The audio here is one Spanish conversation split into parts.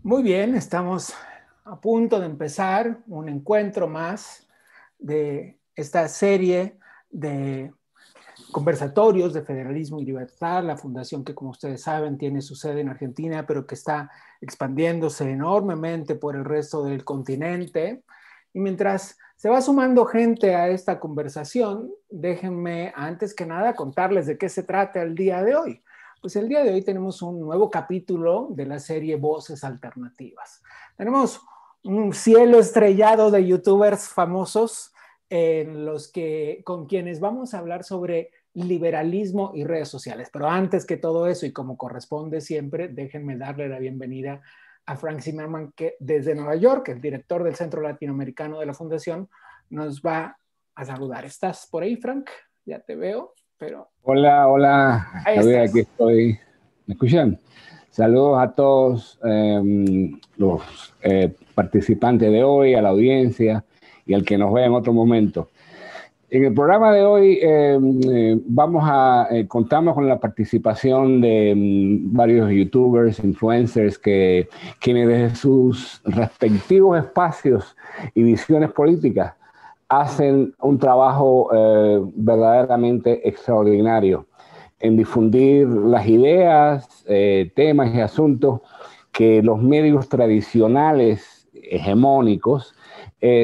Muy bien, estamos a punto de empezar un encuentro más de esta serie de conversatorios de federalismo y libertad, la fundación que, como ustedes saben, tiene su sede en Argentina, pero que está expandiéndose enormemente por el resto del continente. Y mientras se va sumando gente a esta conversación, déjenme antes que nada contarles de qué se trata el día de hoy. Pues el día de hoy tenemos un nuevo capítulo de la serie Voces Alternativas. Tenemos un cielo estrellado de youtubers famosos con quienes vamos a hablar sobre liberalismo y redes sociales. Pero antes que todo eso, y como corresponde siempre, déjenme darle la bienvenida a Frank Zimmerman, que desde Nueva York, el director del Centro Latinoamericano de la Fundación, nos va a saludar. ¿Estás por ahí, Frank? Ya te veo, pero... Hola, hola, Ahí Javier, aquí estás. estoy. ¿Me escuchan? Saludos a todos los participantes de hoy, a la audiencia y al que nos vea en otro momento. En el programa de hoy contamos con la participación de varios youtubers, influencers, quienes desde sus respectivos espacios y visiones políticas hacen un trabajo verdaderamente extraordinario en difundir las ideas, temas y asuntos que los medios tradicionales hegemónicos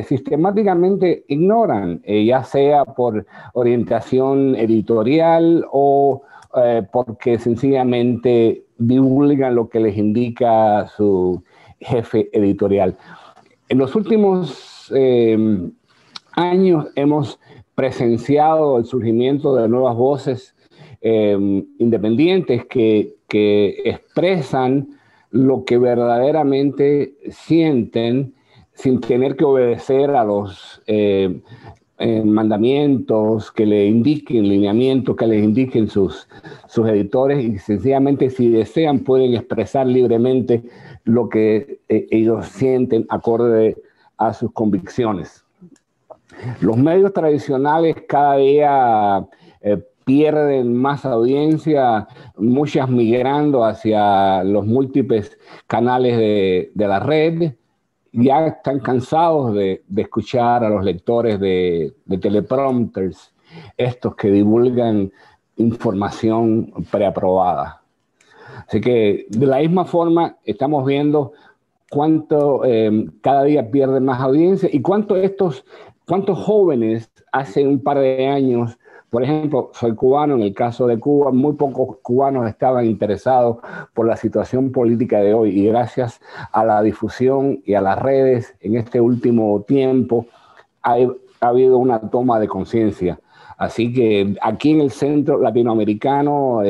sistemáticamente ignoran, ya sea por orientación editorial o porque sencillamente divulgan lo que les indica su jefe editorial. En los últimos años hemos presenciado el surgimiento de nuevas voces independientes que expresan lo que verdaderamente sienten sin tener que obedecer a los mandamientos que le indiquen, lineamientos que les indiquen sus editores, y sencillamente si desean pueden expresar libremente lo que ellos sienten acorde a sus convicciones. Los medios tradicionales cada día pierden más audiencia, muchas migrando hacia los múltiples canales de la red. Ya están cansados de escuchar a los lectores de teleprompters, estos que divulgan información preaprobada. Así que de la misma forma estamos viendo cuánto cada día pierden más audiencia y cuántos jóvenes hace un par de años, por ejemplo, soy cubano, en el caso de Cuba, muy pocos cubanos estaban interesados por la situación política de hoy, y gracias a la difusión y a las redes en este último tiempo ha habido una toma de conciencia. Así que aquí en el Centro Latinoamericano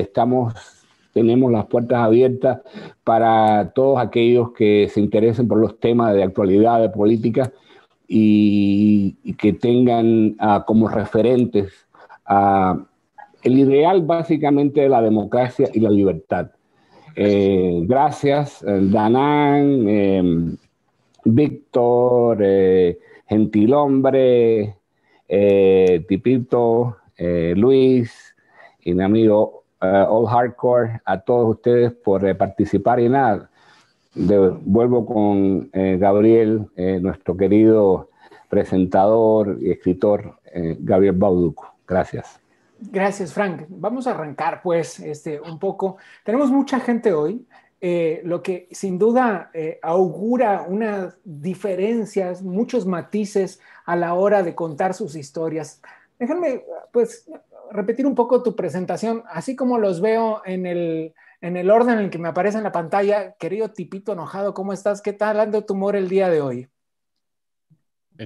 tenemos las puertas abiertas para todos aquellos que se interesen por los temas de actualidad, de política, y que tengan como referentes el ideal básicamente de la democracia y la libertad. Gracias, Danán, Víctor, Gentilhombre, Tipito, Luis y mi amigo All Hardcore, a todos ustedes por participar. Y nada, vuelvo con Gabriel, nuestro querido presentador y escritor, Gabriel Bauducco. Gracias. Gracias, Frank. Vamos a arrancar, pues, un poco. Tenemos mucha gente hoy, lo que sin duda augura unas diferencias, muchos matices a la hora de contar sus historias. Déjame, pues, repetir un poco tu presentación, así como los veo en el orden en el que me aparece en la pantalla. Querido Tipito Enojado, ¿cómo estás? ¿Qué tal anda tu humor el día de hoy?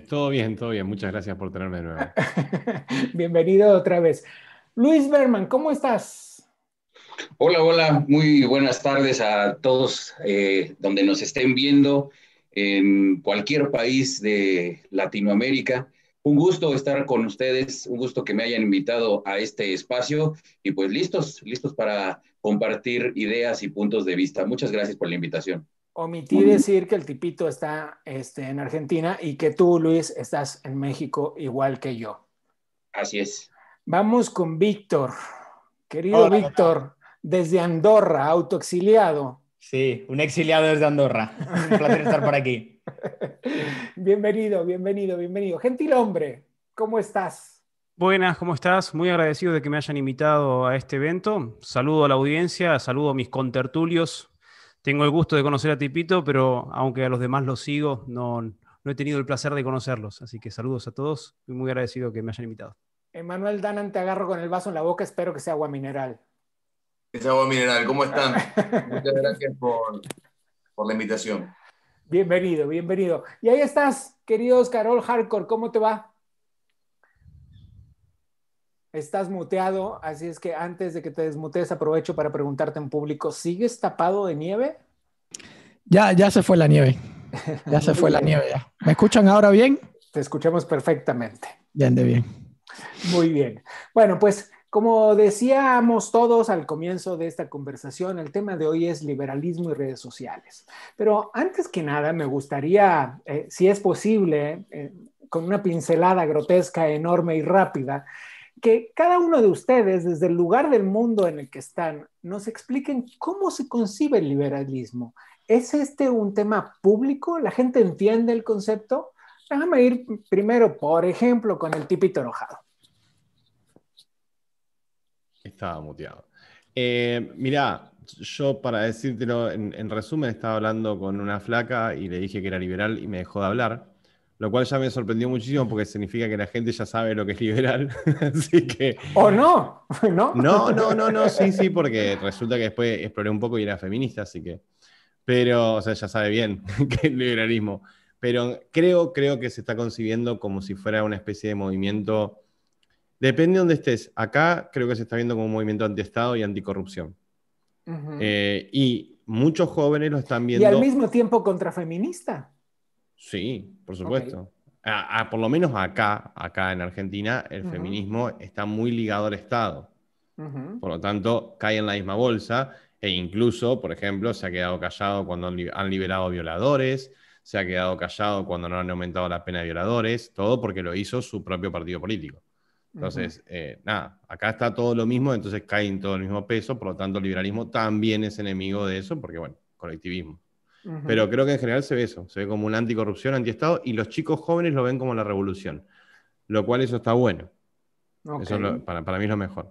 Todo bien, todo bien. Muchas gracias por tenerme de nuevo. Bienvenido otra vez. Luis Berman, ¿cómo estás? Hola, hola, muy buenas tardes a todos donde nos estén viendo en cualquier país de Latinoamérica. Un gusto estar con ustedes, un gusto que me hayan invitado a este espacio y pues listos para compartir ideas y puntos de vista. Muchas gracias por la invitación. Omití decir que el Tipito está en Argentina y que tú, Luis, estás en México igual que yo. Así es. Vamos con Víctor. Querido Víctor, desde Andorra, autoexiliado. Sí, un exiliado desde Andorra. Un placer estar por aquí. Bienvenido, bienvenido, bienvenido. Gentil hombre, ¿cómo estás? Buenas, ¿cómo estás? Muy agradecido de que me hayan invitado a este evento. Saludo a la audiencia, saludo a mis contertulios. Tengo el gusto de conocer a Tipito, pero aunque a los demás los sigo, no he tenido el placer de conocerlos. Así que saludos a todos y muy agradecido que me hayan invitado. Emanuel Danan, te agarro con el vaso en la boca, espero que sea agua mineral. Es agua mineral, ¿cómo están? Muchas gracias por la invitación. Bienvenido, bienvenido. Y ahí estás, querido Carol Hardcore, ¿cómo te va? Estás muteado, así es que antes de que te desmutees aprovecho para preguntarte en público, ¿sigues tapado de nieve? Ya se fue la nieve. Ya se fue la nieve ya. ¿Me escuchan ahora bien? Te escuchamos perfectamente. Bien, de bien. Muy bien. Bueno, pues como decíamos todos al comienzo de esta conversación, el tema de hoy es liberalismo y redes sociales. Pero antes que nada me gustaría, si es posible, con una pincelada grotesca, enorme y rápida, que cada uno de ustedes, desde el lugar del mundo en el que están, nos expliquen cómo se concibe el liberalismo. ¿Es este un tema público? ¿La gente entiende el concepto? Déjame ir primero, por ejemplo, con el tipito enojado. Estaba muteado. Mirá, yo para decírtelo, en resumen, estaba hablando con una flaca y le dije que era liberal y me dejó de hablar, lo cual ya me sorprendió muchísimo porque significa que la gente ya sabe lo que es liberal. Así que... ¿O no? ¿No? No, sí, porque resulta que después exploré un poco y era feminista, así que... Pero, o sea, ya sabe bien que es liberalismo. Pero creo que se está concibiendo como si fuera una especie de movimiento... Depende de dónde estés. Acá creo que se está viendo como un movimiento antiestado y anticorrupción. Y muchos jóvenes lo están viendo... Y al mismo tiempo contrafeminista. Sí, por supuesto. Okay. Por lo menos acá en Argentina, el feminismo está muy ligado al Estado. Por lo tanto, cae en la misma bolsa e incluso, por ejemplo, se ha quedado callado cuando han liberado violadores, se ha quedado callado cuando no han aumentado la pena de violadores, todo porque lo hizo su propio partido político. Entonces, nada, acá está todo lo mismo, entonces cae en todo el mismo peso, por lo tanto el liberalismo también es enemigo de eso, porque bueno, colectivismo. Pero creo que en general se ve eso, se ve como una anticorrupción, antiestado, y los chicos jóvenes lo ven como la revolución, lo cual eso está bueno. Okay. Eso para mí es lo mejor.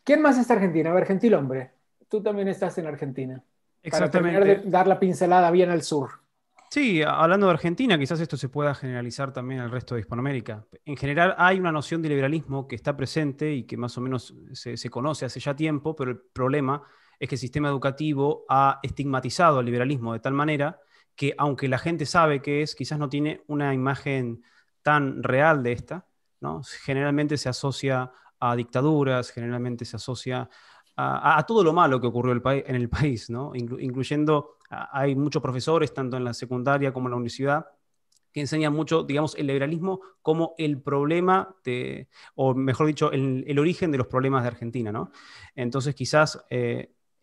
¿Quién más está en Argentina? A ver, gentil hombre, tú también estás en Argentina. Exactamente. Para terminar de dar la pincelada bien al sur. Sí, hablando de Argentina, quizás esto se pueda generalizar también al resto de Hispanoamérica. En general hay una noción de liberalismo que está presente y que más o menos se conoce hace ya tiempo, pero el problema es que el sistema educativo ha estigmatizado al liberalismo de tal manera que aunque la gente sabe qué es, quizás no tiene una imagen tan real de esta, ¿no? Generalmente se asocia a dictaduras, generalmente se asocia a todo lo malo que ocurrió en el país, ¿no? Incluyendo, hay muchos profesores, tanto en la secundaria como en la universidad, que enseñan mucho, digamos, el liberalismo como el problema, o mejor dicho, el origen de los problemas de Argentina, ¿no? Entonces quizás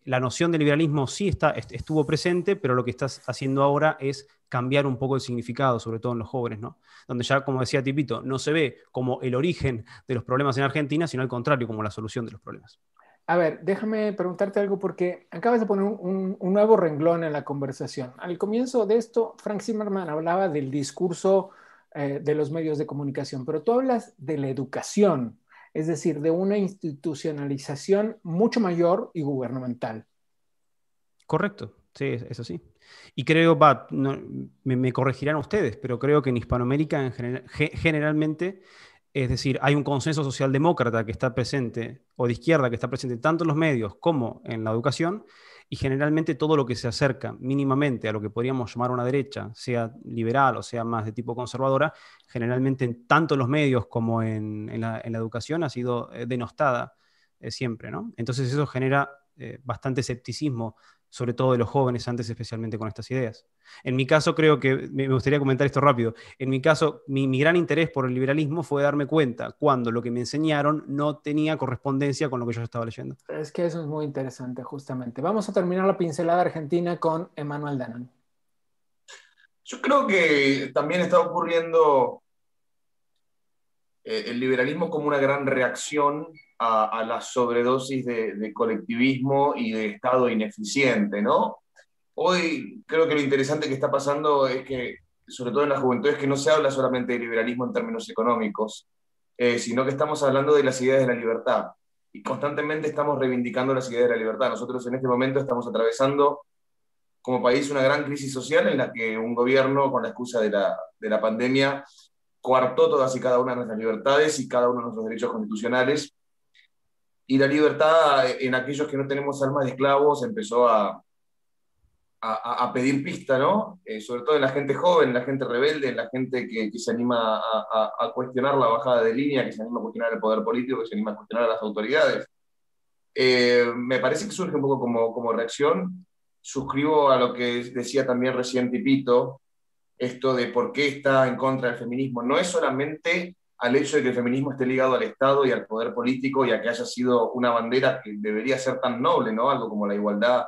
la noción de liberalismo sí estuvo presente, pero lo que estás haciendo ahora es cambiar un poco el significado, sobre todo en los jóvenes, ¿no? Donde ya, como decía Tipito, no se ve como el origen de los problemas en Argentina, sino al contrario, como la solución de los problemas. A ver, déjame preguntarte algo porque acabas de poner un nuevo renglón en la conversación. Al comienzo de esto, Frank Zimmerman hablaba del discurso de los medios de comunicación, pero tú hablas de la educación, es decir, de una institucionalización mucho mayor y gubernamental. Correcto, sí, es así. Y creo, me corregirán ustedes, pero creo que en Hispanoamérica generalmente... Es decir, hay un consenso socialdemócrata que está presente, o de izquierda que está presente tanto en los medios como en la educación, y generalmente todo lo que se acerca mínimamente a lo que podríamos llamar una derecha, sea liberal o sea más de tipo conservadora, generalmente tanto en los medios como en la educación ha sido denostada siempre, ¿no? Entonces eso genera bastante escepticismo, sobre todo de los jóvenes antes, especialmente con estas ideas. En mi caso, creo que, me gustaría comentar esto rápido, en mi caso, mi gran interés por el liberalismo fue darme cuenta cuando lo que me enseñaron no tenía correspondencia con lo que yo estaba leyendo. Es que eso es muy interesante, justamente. Vamos a terminar la pincelada argentina con Emanuel Danan. Yo creo que también está ocurriendo el liberalismo como una gran reacción a la sobredosis de colectivismo y de Estado ineficiente, ¿no? Hoy creo que lo interesante que está pasando es que, sobre todo en la juventud, es que no se habla solamente de liberalismo en términos económicos, sino que estamos hablando de las ideas de la libertad. Y constantemente estamos reivindicando las ideas de la libertad. Nosotros en este momento estamos atravesando como país una gran crisis social en la que un gobierno, con la excusa de la pandemia, coartó todas y cada una de nuestras libertades y cada uno de nuestros derechos constitucionales. Y la libertad en aquellos que no tenemos alma de esclavos empezó a pedir pista, ¿no? Sobre todo en la gente joven, en la gente rebelde, en la gente que se anima a cuestionar la bajada de línea, que se anima a cuestionar el poder político, que se anima a cuestionar a las autoridades. Me parece que surge un poco como reacción. Suscribo a lo que decía también recién Tipito, esto de por qué está en contra del feminismo. No es solamente al hecho de que el feminismo esté ligado al Estado y al poder político y a que haya sido una bandera que debería ser tan noble, ¿no? Algo como la igualdad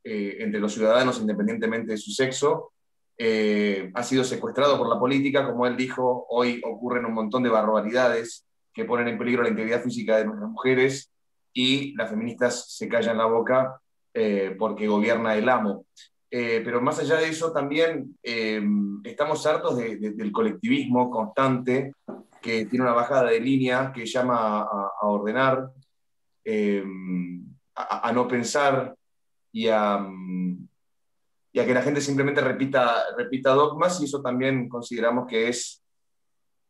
entre los ciudadanos independientemente de su sexo, ha sido secuestrado por la política. Como él dijo, hoy ocurren un montón de barbaridades que ponen en peligro la integridad física de nuestras mujeres y las feministas se callan la boca porque gobierna el amo. Pero más allá de eso también estamos hartos del colectivismo constante que tiene una bajada de línea, que llama a ordenar, a no pensar y a que la gente simplemente repita dogmas, y eso también consideramos que es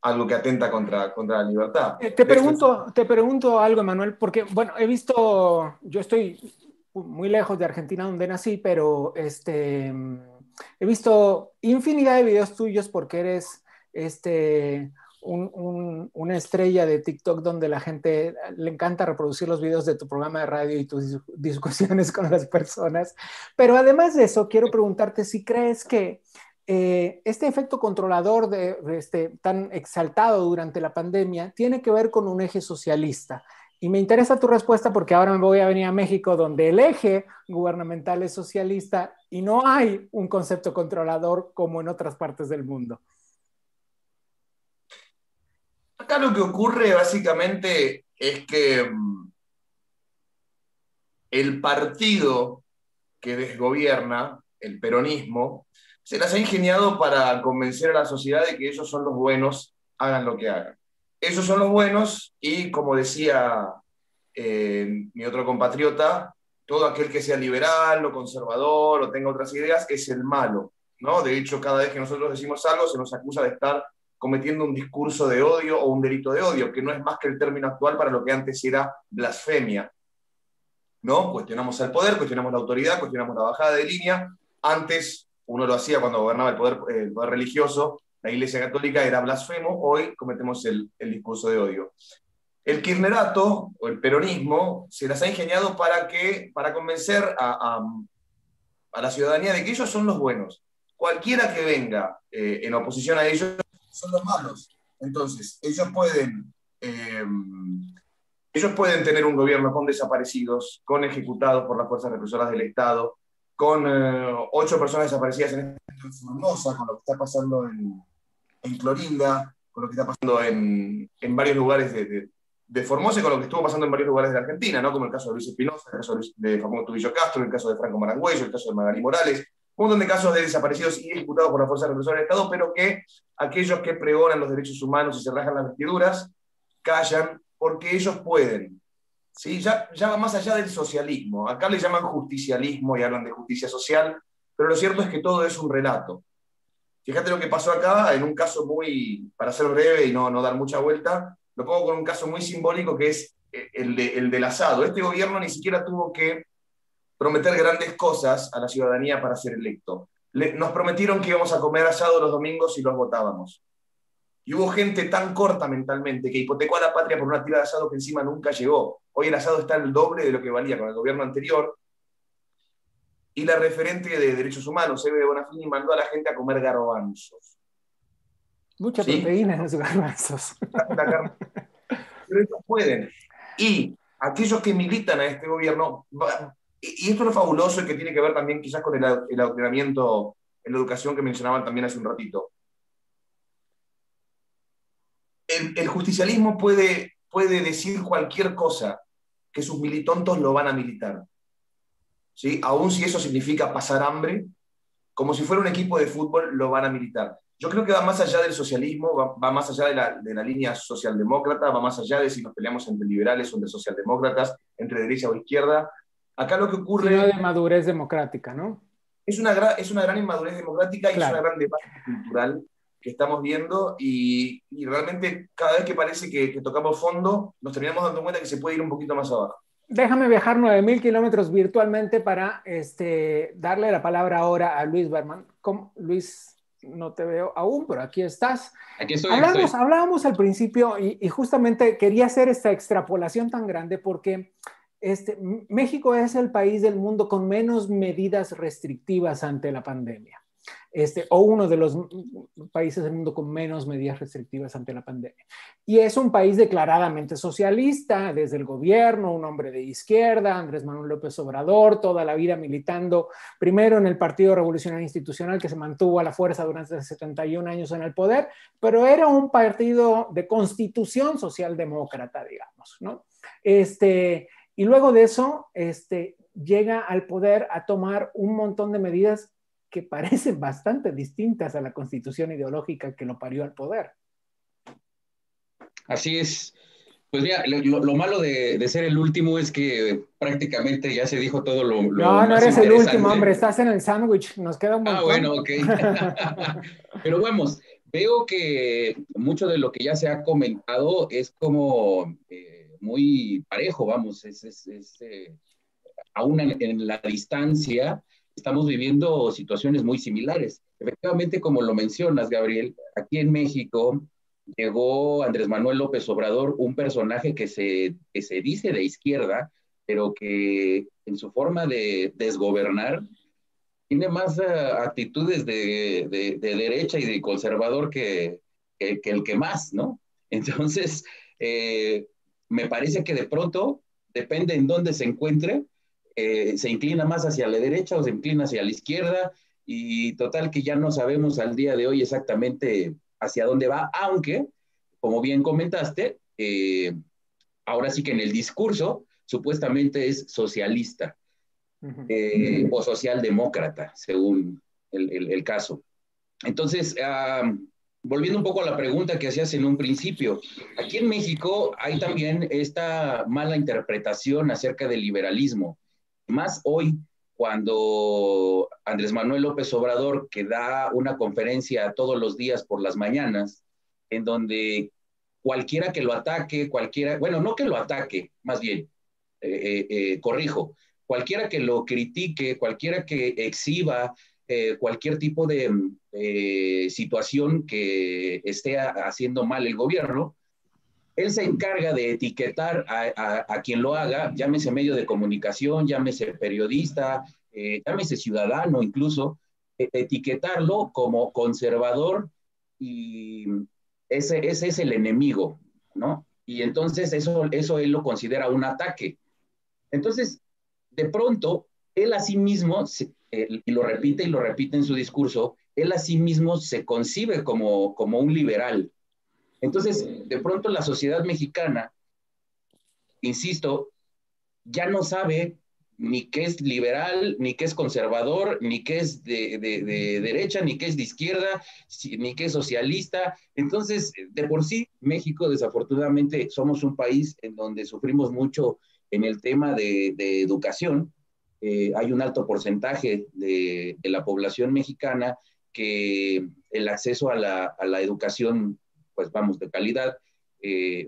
algo que atenta contra la libertad. Te pregunto algo, Emanuel, porque, bueno, yo estoy muy lejos de Argentina donde nací, pero he visto infinidad de videos tuyos porque eres una estrella de TikTok donde la gente le encanta reproducir los videos de tu programa de radio y tus discusiones con las personas. Pero además de eso, quiero preguntarte si crees que este efecto controlador tan exaltado durante la pandemia tiene que ver con un eje socialista. Y me interesa tu respuesta porque ahora me voy a venir a México, donde el eje gubernamental es socialista y no hay un concepto controlador como en otras partes del mundo. Acá lo que ocurre básicamente es que el partido que desgobierna, el peronismo, se las ha ingeniado para convencer a la sociedad de que ellos son los buenos, hagan lo que hagan. Esos son los buenos y, como decía mi otro compatriota, todo aquel que sea liberal o conservador o tenga otras ideas es el malo, ¿no? De hecho, cada vez que nosotros decimos algo se nos acusa de estar cometiendo un discurso de odio o un delito de odio, que no es más que el término actual para lo que antes era blasfemia, ¿no? Cuestionamos al poder, cuestionamos la autoridad, cuestionamos la bajada de línea. Antes uno lo hacía cuando gobernaba el poder religioso, la Iglesia Católica era blasfemo, hoy cometemos el discurso de odio. El kirchnerato o el peronismo se las ha ingeniado para convencer a la ciudadanía de que ellos son los buenos. Cualquiera que venga en oposición a ellos son los malos. Entonces, ellos pueden tener un gobierno con desaparecidos, con ejecutados por las fuerzas represoras del Estado, con 8 personas desaparecidas en Formosa, con lo que está pasando en Clorinda, con lo que está pasando en varios lugares de Formosa y con lo que estuvo pasando en varios lugares de Argentina, ¿no? Como el caso de Luis Espinosa, el caso de Facundo Tubillo Castro, el caso de Franco Marangüello, el caso de Magalí Morales, un montón de casos de desaparecidos y ejecutados por las fuerzas represoras del Estado, pero que aquellos que pregonan los derechos humanos y se rajan las vestiduras callan porque ellos pueden. ¿Sí? Ya va más allá del socialismo. Acá le llaman justicialismo y hablan de justicia social, pero lo cierto es que todo es un relato. Fíjate lo que pasó acá en un caso para ser breve y no dar mucha vuelta, lo pongo con un caso muy simbólico que es el del asado. Este gobierno ni siquiera tuvo que prometer grandes cosas a la ciudadanía para ser electo. Nos prometieron que íbamos a comer asado los domingos y los votábamos. Y hubo gente tan corta mentalmente que hipotecó a la patria por una tira de asado que encima nunca llegó. Hoy el asado está el doble de lo que valía con el gobierno anterior. Y la referente de derechos humanos, Eve de Bonafini, mandó a la gente a comer garbanzos. Mucha proteína en los garbanzos. Pero ellos pueden. Y aquellos que militan a este gobierno, y esto es lo fabuloso y que tiene que ver también quizás con el adoctrinamiento en la educación que mencionaban también hace un ratito. El justicialismo puede decir cualquier cosa, que sus militontos lo van a militar. ¿sí? Aún si eso significa pasar hambre, como si fuera un equipo de fútbol, lo van a militar. Yo creo que va más allá del socialismo, va más allá de la línea socialdemócrata, va más allá de si nos peleamos entre liberales o entre socialdemócratas, entre derecha o izquierda. Acá lo que ocurre... Sino de madurez democrática, ¿no? Es una gran inmadurez democrática y claro. es una gran debate cultural que estamos viendo y realmente cada vez que parece que tocamos fondo, nos terminamos dando cuenta que se puede ir un poquito más abajo. Déjame viajar 9,000 kilómetros virtualmente para darle la palabra ahora a Luis Berman. Luis, no te veo aún, pero aquí estás. Aquí estoy. Hablábamos al principio y justamente quería hacer esta extrapolación tan grande porque México es el país del mundo con menos medidas restrictivas ante la pandemia. O uno de los países del mundo con menos medidas restrictivas ante la pandemia. Y es un país declaradamente socialista, desde el gobierno, un hombre de izquierda, Andrés Manuel López Obrador, toda la vida militando, primero en el Partido Revolucionario Institucional, que se mantuvo a la fuerza durante 71 años en el poder, pero era un partido de constitución socialdemócrata, digamos, ¿no? Y luego de eso, llega al poder a tomar un montón de medidas que parecen bastante distintas a la constitución ideológica que lo parió al poder. Así es. Pues mira, lo malo de ser el último es que prácticamente ya se dijo todo lo no eres el último, hombre, estás en el sándwich, nos queda un montón. Bueno, ok. Pero vamos, veo que mucho de lo que ya se ha comentado es como muy parejo, vamos, aún en la distancia estamos viviendo situaciones muy similares. Efectivamente, como lo mencionas, Gabriel, aquí en México llegó Andrés Manuel López Obrador, un personaje que se dice de izquierda, pero que en su forma de desgobernar tiene más actitudes de derecha y de conservador que el que más, ¿no? Entonces, me parece que de pronto, depende en dónde se encuentre, se inclina más hacia la derecha o se inclina hacia la izquierda, y total que ya no sabemos al día de hoy exactamente hacia dónde va, aunque, como bien comentaste, ahora sí que en el discurso supuestamente es socialista o socialdemócrata, según el caso. Entonces, volviendo un poco a la pregunta que hacías en un principio, aquí en México hay también esta mala interpretación acerca del liberalismo. Más hoy, cuando Andrés Manuel López Obrador, que da una conferencia todos los días por las mañanas, en donde cualquiera que lo ataque, bueno, no que lo ataque, más bien, corrijo, cualquiera que lo critique, cualquiera que exhiba cualquier tipo de situación que esté haciendo mal el gobierno, él se encarga de etiquetar a quien lo haga, llámese medio de comunicación, llámese periodista, llámese ciudadano incluso, etiquetarlo como conservador, y ese es el enemigo, ¿no? Y entonces eso él lo considera un ataque. Entonces, de pronto, él a sí mismo, y lo repite en su discurso, él a sí mismo se concibe como un liberal. Entonces, de pronto la sociedad mexicana, insisto, ya no sabe ni qué es liberal, ni qué es conservador, ni qué es de derecha, ni qué es de izquierda, ni qué es socialista. Entonces, de por sí, México, desafortunadamente, somos un país en donde sufrimos mucho en el tema de educación. Hay un alto porcentaje de la población mexicana que el acceso a la educación, pues vamos, de calidad,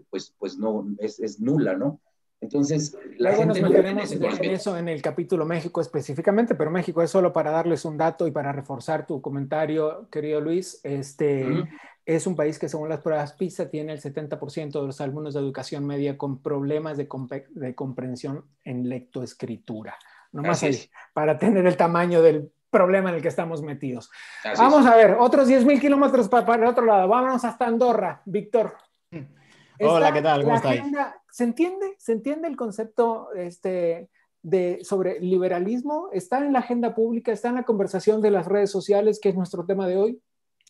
pues no, es nula, ¿no? Entonces, luego nos meteremos en eso en el capítulo México específicamente, pero México es solo para darles un dato y para reforzar tu comentario, querido Luis. Es un país que, según las pruebas PISA, tiene el 70% de los alumnos de educación media con problemas de comprensión en lectoescritura. Nomás ahí, para tener el tamaño del problema en el que estamos metidos. Vamos a ver, otros 10,000 kilómetros para el otro lado. Vámonos hasta Andorra, Víctor. Hola, ¿qué tal? ¿Cómo estáis? ¿Se entiende el concepto sobre liberalismo? ¿Está en la agenda pública? ¿Está en la conversación de las redes sociales, que es nuestro tema de hoy?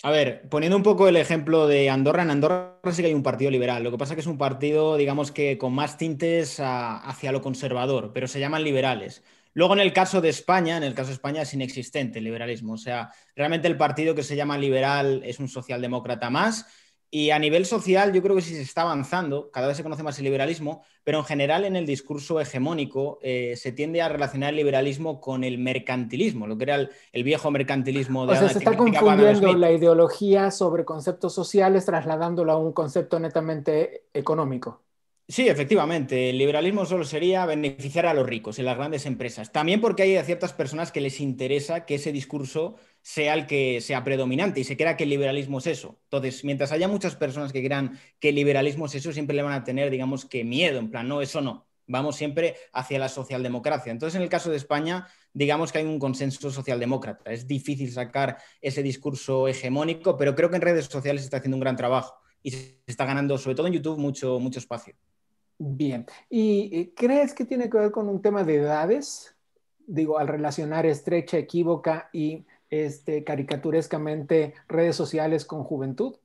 A ver, poniendo un poco el ejemplo de Andorra, en Andorra sí que hay un partido liberal. Lo que pasa es que es un partido, digamos que con más tintes hacia lo conservador, pero se llaman liberales. Luego, en el caso de España, es inexistente el liberalismo. O sea, realmente el partido que se llama liberal es un socialdemócrata más. Y a nivel social yo creo que sí se está avanzando, cada vez se conoce más el liberalismo, pero en general en el discurso hegemónico se tiende a relacionar el liberalismo con el mercantilismo, lo que era el viejo mercantilismo de O sea, se está confundiendo la ideología sobre conceptos sociales, trasladándolo a un concepto netamente económico. Sí, efectivamente. El liberalismo solo sería beneficiar a los ricos en las grandes empresas. También porque hay a ciertas personas que les interesa que ese discurso sea el que sea predominante y se crea que el liberalismo es eso. Entonces, mientras haya muchas personas que crean que el liberalismo es eso, siempre le van a tener, digamos, que miedo, en plan, no, eso no. Vamos siempre hacia la socialdemocracia. Entonces, en el caso de España, digamos que hay un consenso socialdemócrata. Es difícil sacar ese discurso hegemónico, pero creo que en redes sociales se está haciendo un gran trabajo y se está ganando, sobre todo en YouTube, mucho espacio. Bien. ¿Y crees que tiene que ver con un tema de edades? Digo, al relacionar estrecha, equívoca y caricaturescamente redes sociales con juventud.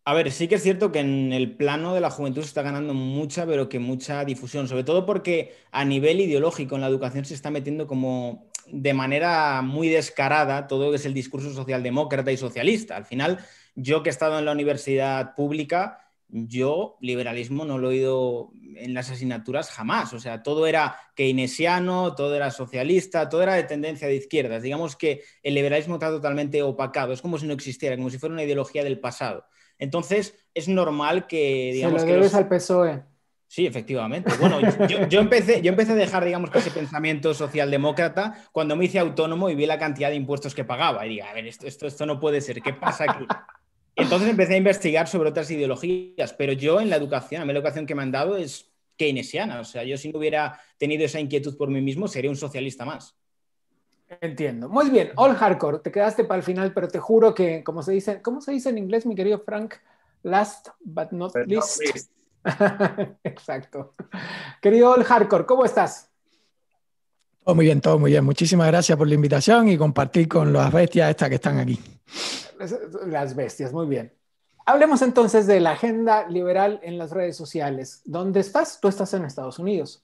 A ver, sí que es cierto que en el plano de la juventud se está ganando mucha, pero que mucha difusión, sobre todo porque a nivel ideológico en la educación se está metiendo como de manera muy descarada todo lo que es el discurso socialdemócrata y socialista. Al final, yo que he estado en la universidad pública, yo liberalismo no lo he oído en las asignaturas jamás. O sea, todo era keynesiano, todo era socialista, todo era de tendencia de izquierdas. Digamos que el liberalismo está totalmente opacado. Es como si no existiera, como si fuera una ideología del pasado. Entonces, es normal que, digamos, se lo debes al PSOE. Sí, efectivamente. Bueno, yo empecé a dejar, digamos, que ese pensamiento socialdemócrata cuando me hice autónomo y vi la cantidad de impuestos que pagaba. Y digo, a ver, esto no puede ser. ¿Qué pasa aquí? Entonces empecé a investigar sobre otras ideologías, pero yo en la educación, a mí la educación que me han dado es keynesiana. O sea, yo si no hubiera tenido esa inquietud por mí mismo, sería un socialista más. Entiendo. Muy bien, all hardcore. Te quedaste para el final, pero te juro que, ¿cómo se dice en inglés, mi querido Frank? Last but not least. Exacto. Querido all hardcore, ¿cómo estás? Todo muy bien, todo muy bien. Muchísimas gracias por la invitación y compartir con las bestias estas que están aquí. Las bestias, muy bien. Hablemos entonces de la agenda liberal en las redes sociales. ¿Dónde estás? Tú estás en Estados Unidos.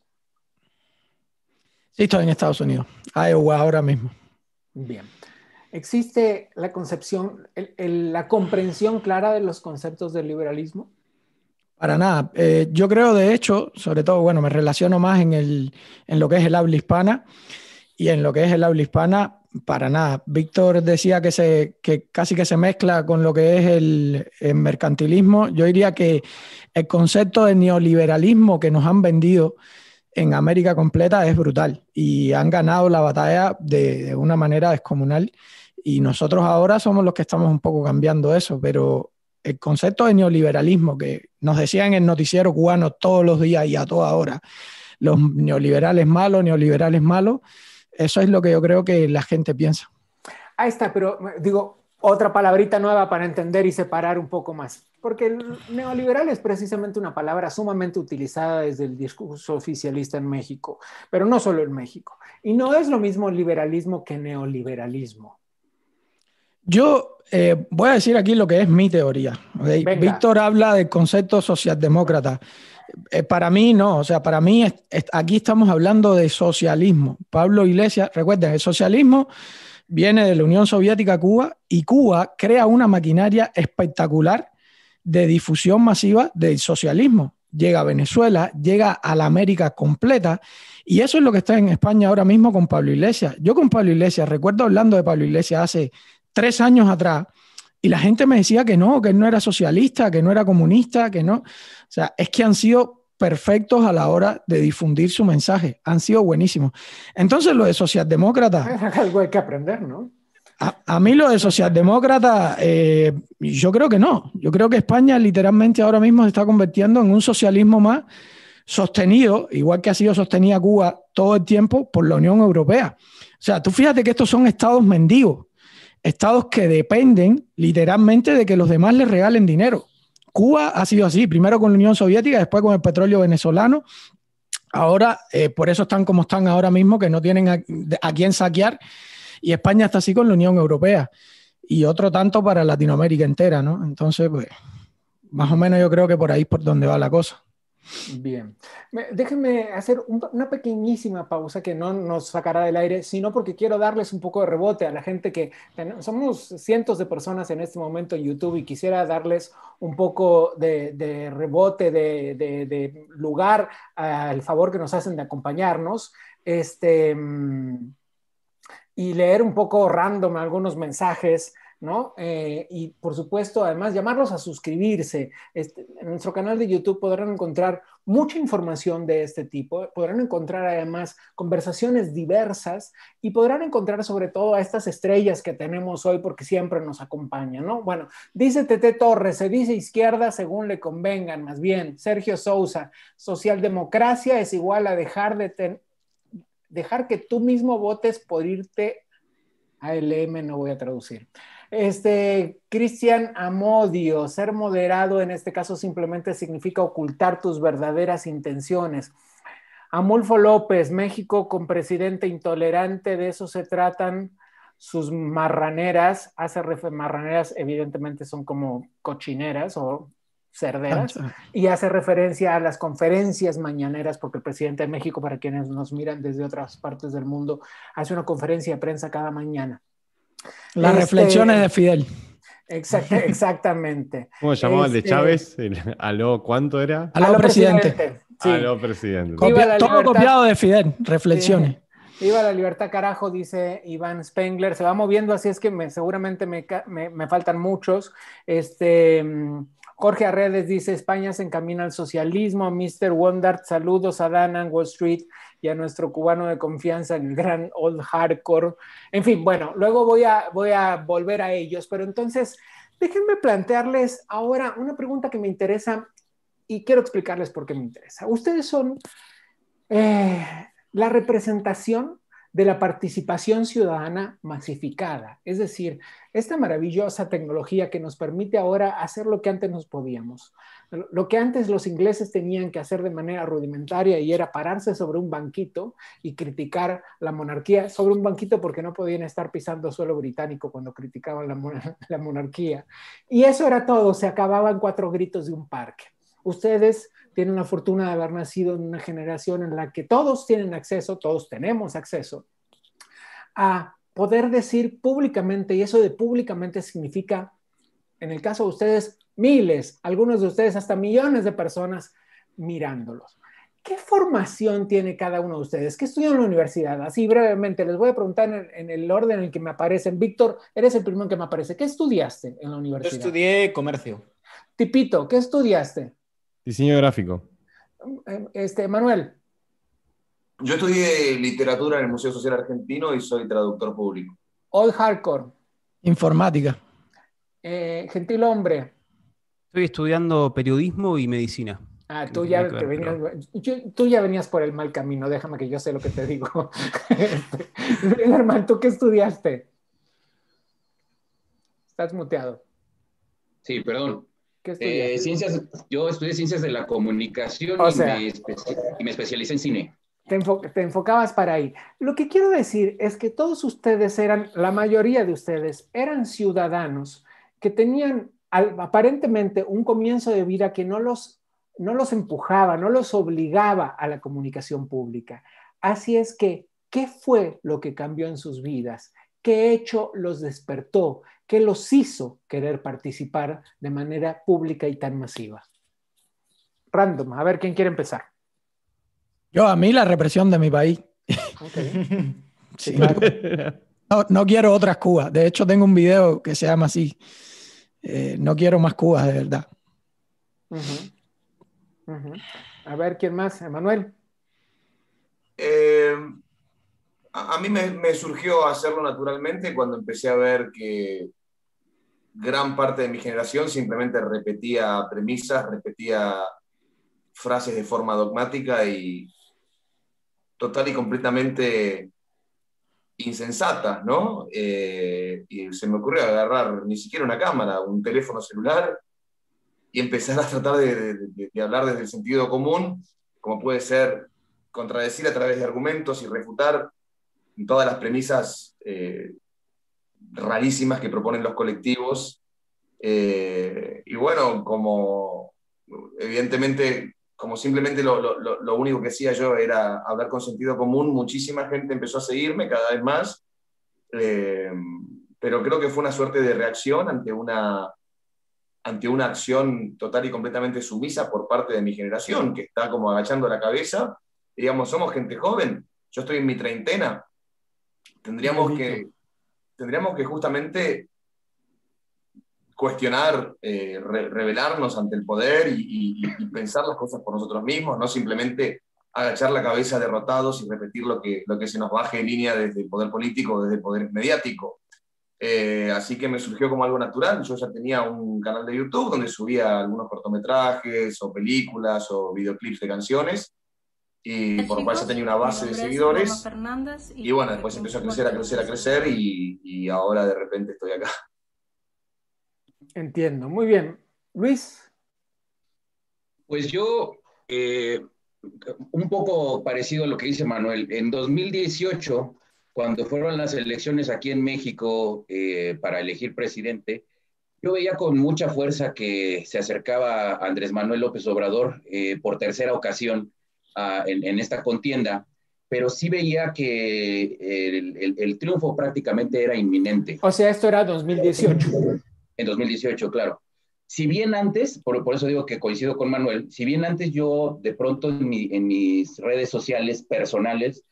Sí, estoy en Estados Unidos, Iowa ahora mismo. Bien. ¿Existe la concepción, la comprensión clara de los conceptos del liberalismo? Para nada. Yo creo, de hecho, sobre todo, bueno, me relaciono más en lo que es el habla hispana, y en lo que es el habla hispana, para nada. Víctor decía que casi que se mezcla con lo que es el mercantilismo. Yo diría que el concepto de neoliberalismo que nos han vendido en América completa es brutal y han ganado la batalla de una manera descomunal, y nosotros ahora somos los que estamos un poco cambiando eso, pero el concepto de neoliberalismo que nos decían en el noticiero cubano todos los días y a toda hora, los neoliberales malos, eso es lo que yo creo que la gente piensa. Ahí está, pero digo, otra palabrita nueva para entender y separar un poco más. Porque el neoliberal es precisamente una palabra sumamente utilizada desde el discurso oficialista en México, pero no solo en México. Y no es lo mismo liberalismo que neoliberalismo. Yo voy a decir aquí lo que es mi teoría. ¿Okay? Víctor habla del concepto socialdemócrata. Para mí no, o sea, para mí aquí estamos hablando de socialismo. Pablo Iglesias, recuerden, el socialismo viene de la Unión Soviética a Cuba, y Cuba crea una maquinaria espectacular de difusión masiva del socialismo. Llega a Venezuela, llega a la América completa, y eso es lo que está en España ahora mismo con Pablo Iglesias. Yo con Pablo Iglesias, recuerdo hablando de Pablo Iglesias hace 3 años atrás, y la gente me decía que él no era socialista, que no era comunista, que no. O sea, es que han sido perfectos a la hora de difundir su mensaje. Han sido buenísimos. Entonces, lo de socialdemócrata... Algo hay que aprender, ¿no? A mí lo de socialdemócrata, yo creo que no. Yo creo que España literalmente ahora mismo se está convirtiendo en un socialismo más sostenido, igual que ha sido sostenida Cuba todo el tiempo por la Unión Europea. O sea, tú fíjate que estos son estados mendigos. Estados que dependen literalmente de que los demás les regalen dinero. Cuba ha sido así, primero con la Unión Soviética, después con el petróleo venezolano. Ahora, por eso están como están ahora mismo, que no tienen a quién saquear. Y España está así con la Unión Europea. Y otro tanto para Latinoamérica entera, ¿no? Entonces, pues, más o menos yo creo que por ahí es por donde va la cosa. Bien, déjenme hacer una pequeñísima pausa que no nos sacará del aire, sino porque quiero darles un poco de rebote a la gente que somos cientos de personas en este momento en YouTube y quisiera darles un poco de rebote, de lugar al favor que nos hacen de acompañarnos. Y leer un poco random algunos mensajes, ¿no? Y por supuesto, además, llamarlos a suscribirse. En nuestro canal de YouTube podrán encontrar mucha información de este tipo, podrán encontrar además conversaciones diversas y podrán encontrar sobre todo a estas estrellas que tenemos hoy porque siempre nos acompañan, ¿no? Bueno, dice Tete Torres, se dice izquierda según le convengan, más bien. Sergio Sousa, socialdemocracia es igual a dejar que tú mismo votes por irte a LM, no voy a traducir. Cristian Amodio, ser moderado en este caso simplemente significa ocultar tus verdaderas intenciones. Amulfo López, México con presidente intolerante, de eso se tratan sus marraneras. Marraneras evidentemente son como cochineras o cerderas, y hace referencia a las conferencias mañaneras, porque el presidente de México, para quienes nos miran desde otras partes del mundo, hace una conferencia de prensa cada mañana. Las reflexiones de Fidel. Exactamente. ¿Cómo se llamaba el de Chávez? ¿Aló cuánto era? Aló presidente. Sí. Aló presidente. Todo copiado de Fidel, reflexiones. Viva la libertad, carajo, dice Iván Spengler. Se va moviendo, así es que seguramente me faltan muchos. Jorge Arredes dice, España se encamina al socialismo. Mr. Wondart, saludos a Dan and Wall Street y a nuestro cubano de confianza, el gran Old Hardcore. En fin, bueno, luego voy a volver a ellos, pero entonces déjenme plantearles ahora una pregunta que me interesa y quiero explicarles por qué me interesa. Ustedes son la representación de la participación ciudadana masificada, es decir, esta maravillosa tecnología que nos permite ahora hacer lo que antes no podíamos. Lo que antes los ingleses tenían que hacer de manera rudimentaria y era pararse sobre un banquito y criticar la monarquía, sobre un banquito porque no podían estar pisando suelo británico cuando criticaban la monarquía. Y eso era todo, se acababan 4 gritos de un parque. Ustedes tienen la fortuna de haber nacido en una generación en la que todos tienen acceso, todos tenemos acceso a poder decir públicamente, y eso de públicamente significa, en el caso de ustedes, miles, algunos de ustedes hasta millones de personas mirándolos. ¿Qué formación tiene cada uno de ustedes? ¿Qué estudian en la universidad? Así brevemente, les voy a preguntar en el orden en el que me aparecen. Víctor, eres el primero que me aparece. ¿Qué estudiaste en la universidad? Yo estudié comercio. Tipito, ¿qué estudiaste? Diseño gráfico. Manuel. Yo estudié literatura en el Museo Social Argentino y soy traductor público. Old Hardcore. Informática. Gentil hombre. Estoy estudiando periodismo y medicina. Tú ya venías por el mal camino, déjame que yo sé lo que te digo. Hermano, ¿tú qué estudiaste? Estás muteado. Sí, perdón. ¿Qué estudiaste? Yo estudié ciencias de la comunicación y me especialicé en cine. Te enfocabas para ahí. Lo que quiero decir es que todos ustedes la mayoría de ustedes eran ciudadanos que tenían aparentemente un comienzo de vida que no los empujaba, no los obligaba a la comunicación pública. Así es que, ¿qué fue lo que cambió en sus vidas? ¿Qué hecho los despertó? ¿Qué los hizo querer participar de manera pública y tan masiva? Random, a ver quién quiere empezar. A mí la represión de mi país. Okay. Sí, claro. No quiero otras Cubas. De hecho, tengo un video que se llama así. No quiero más Cubas, de verdad. A ver, ¿quién más? Emanuel. A mí me surgió hacerlo naturalmente cuando empecé a ver que gran parte de mi generación simplemente repetía premisas, repetía frases de forma dogmática y total y completamente insensatas, ¿no? Y se me ocurrió agarrar ni siquiera una cámara, un teléfono celular y empezar a tratar de hablar desde el sentido común, como puede ser contradecir a través de argumentos y refutar todas las premisas rarísimas que proponen los colectivos. Y bueno, como evidentemente como simplemente lo único que hacía yo era hablar con sentido común, muchísima gente empezó a seguirme cada vez más, pero creo que fue una suerte de reacción ante una acción total y completamente sumisa por parte de mi generación, que está como agachando la cabeza. Digamos, somos gente joven, yo estoy en mi treintena, tendríamos que justamente cuestionar, rebelarnos ante el poder y pensar las cosas por nosotros mismos, no simplemente agachar la cabeza derrotados y repetir lo que se nos baje en línea desde el poder político, desde el poder mediático. Así que me surgió como algo natural. Yo ya tenía un canal de YouTube donde subía algunos cortometrajes o películas o videoclips de canciones, y por lo cual ya tenía una base de seguidores. Y bueno, después empezó a crecer y ahora de repente estoy acá. Entiendo, muy bien. Luis. Pues yo, un poco parecido a lo que dice Manuel, en 2018, cuando fueron las elecciones aquí en México para elegir presidente, yo veía con mucha fuerza que se acercaba Andrés Manuel López Obrador por tercera ocasión en esta contienda, pero sí veía que el triunfo prácticamente era inminente. O sea, esto era 2018. En 2018, claro. Si bien antes, por eso digo que coincido con Manuel, si bien antes yo de pronto en mis redes sociales personales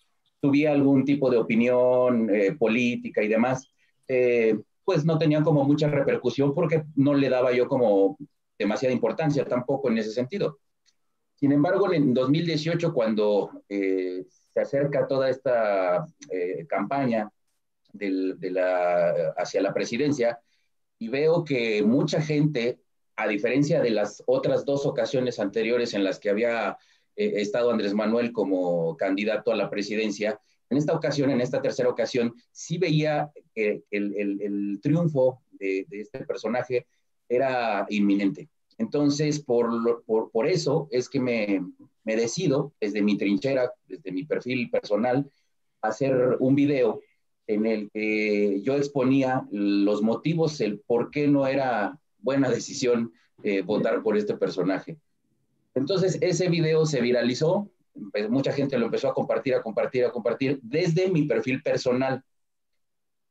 tuviera algún tipo de opinión política y demás, pues no tenían como mucha repercusión porque no le daba yo como demasiada importancia tampoco en ese sentido. Sin embargo, en 2018, cuando se acerca toda esta campaña hacia la presidencia, y veo que mucha gente, a diferencia de las otras dos ocasiones anteriores en las que había estado Andrés Manuel como candidato a la presidencia, en esta ocasión, en esta tercera ocasión, sí veía que el triunfo de este personaje era inminente. Entonces, por eso es que me decido, desde mi trinchera, desde mi perfil personal, hacer un video en el que yo exponía los motivos, el por qué no era buena decisión votar por este personaje. Entonces, ese video se viralizó, mucha gente lo empezó a compartir desde mi perfil personal.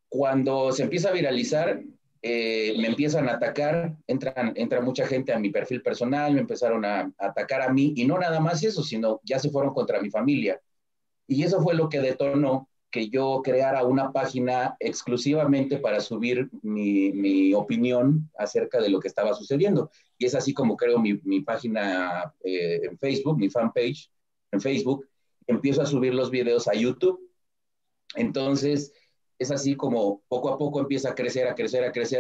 Cuando se empieza a viralizar, me empiezan a atacar, entra mucha gente a mi perfil personal, me empezaron a atacar a mí, y no nada más eso, sino ya se fueron contra mi familia. Y eso fue lo que detonó que yo creara una página exclusivamente para subir mi opinión acerca de lo que estaba sucediendo. Y es así como creo mi página en Facebook, mi fanpage en Facebook. Empiezo a subir los videos a YouTube. Entonces, es así como poco a poco empieza a crecer.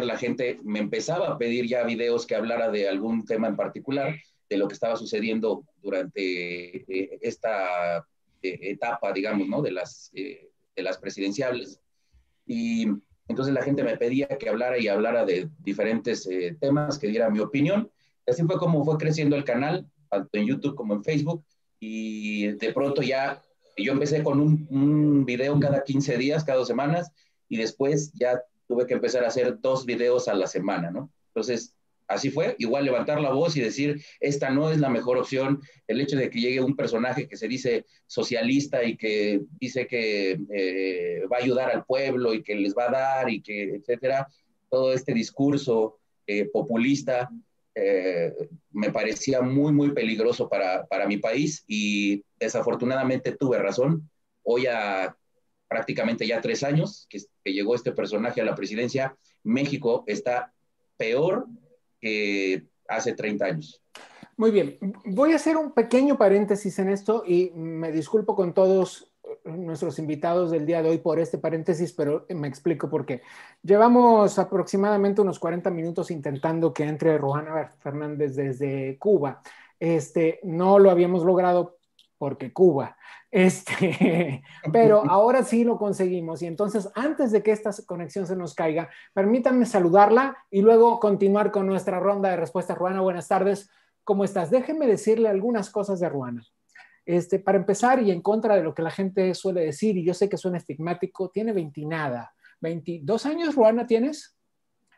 La gente me empezaba a pedir ya videos que hablara de algún tema en particular, de lo que estaba sucediendo durante esta etapa, digamos, ¿no? de las presidenciales. Y entonces la gente me pedía que hablara de diferentes temas, que diera mi opinión. Y así fue como fue creciendo el canal, tanto en YouTube como en Facebook. Y de pronto ya yo empecé con un video cada 15 días, cada 2 semanas, y después ya tuve que empezar a hacer 2 videos a la semana, ¿no? Entonces, así fue, igual levantar la voz y decir, esta no es la mejor opción. El hecho de que llegue un personaje que se dice socialista y que dice que va a ayudar al pueblo y que les va a dar y que, etcétera, todo este discurso populista me parecía muy, muy peligroso para mi país, y desafortunadamente tuve razón. Hoy prácticamente ya 3 años que llegó este personaje a la presidencia, México está peor que hace 30 años. Muy bien, voy a hacer un pequeño paréntesis en esto y me disculpo con todos nuestros invitados del día de hoy por este paréntesis, pero me explico por qué. Llevamos aproximadamente unos 40 minutos intentando que entre Ruana Fernández desde Cuba. No lo habíamos logrado porque Cuba. Pero ahora sí lo conseguimos, y entonces antes de que esta conexión se nos caiga, permítanme saludarla y luego continuar con nuestra ronda de respuestas. Ruana, buenas tardes, ¿cómo estás? Déjenme decirle algunas cosas de Ruana. Para empezar, y en contra de lo que la gente suele decir, y yo sé que suena estigmático, tiene 20 y nada. 22 años, Ruana, ¿tienes?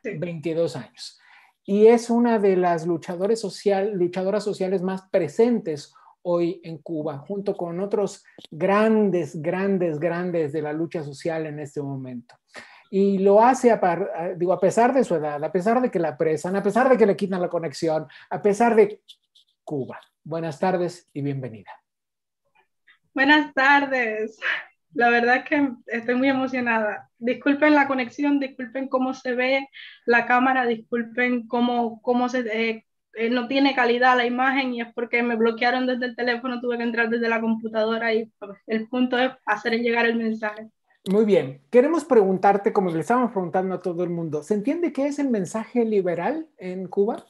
Sí. 22 años. y es una de las luchadoras sociales más presentes hoy en Cuba, junto con otros grandes de la lucha social en este momento. Y lo hace, a pesar de su edad, a pesar de que la apresan, a pesar de que le quitan la conexión, a pesar de Cuba. Buenas tardes y bienvenida. Buenas tardes. La verdad es que estoy muy emocionada. Disculpen la conexión, disculpen cómo se ve la cámara, disculpen cómo no tiene calidad la imagen, y es porque me bloquearon desde el teléfono, tuve que entrar desde la computadora, y el punto es hacer llegar el mensaje. Muy bien. Queremos preguntarte, como le estamos preguntando a todo el mundo, ¿se entiende qué es el mensaje liberal en Cuba?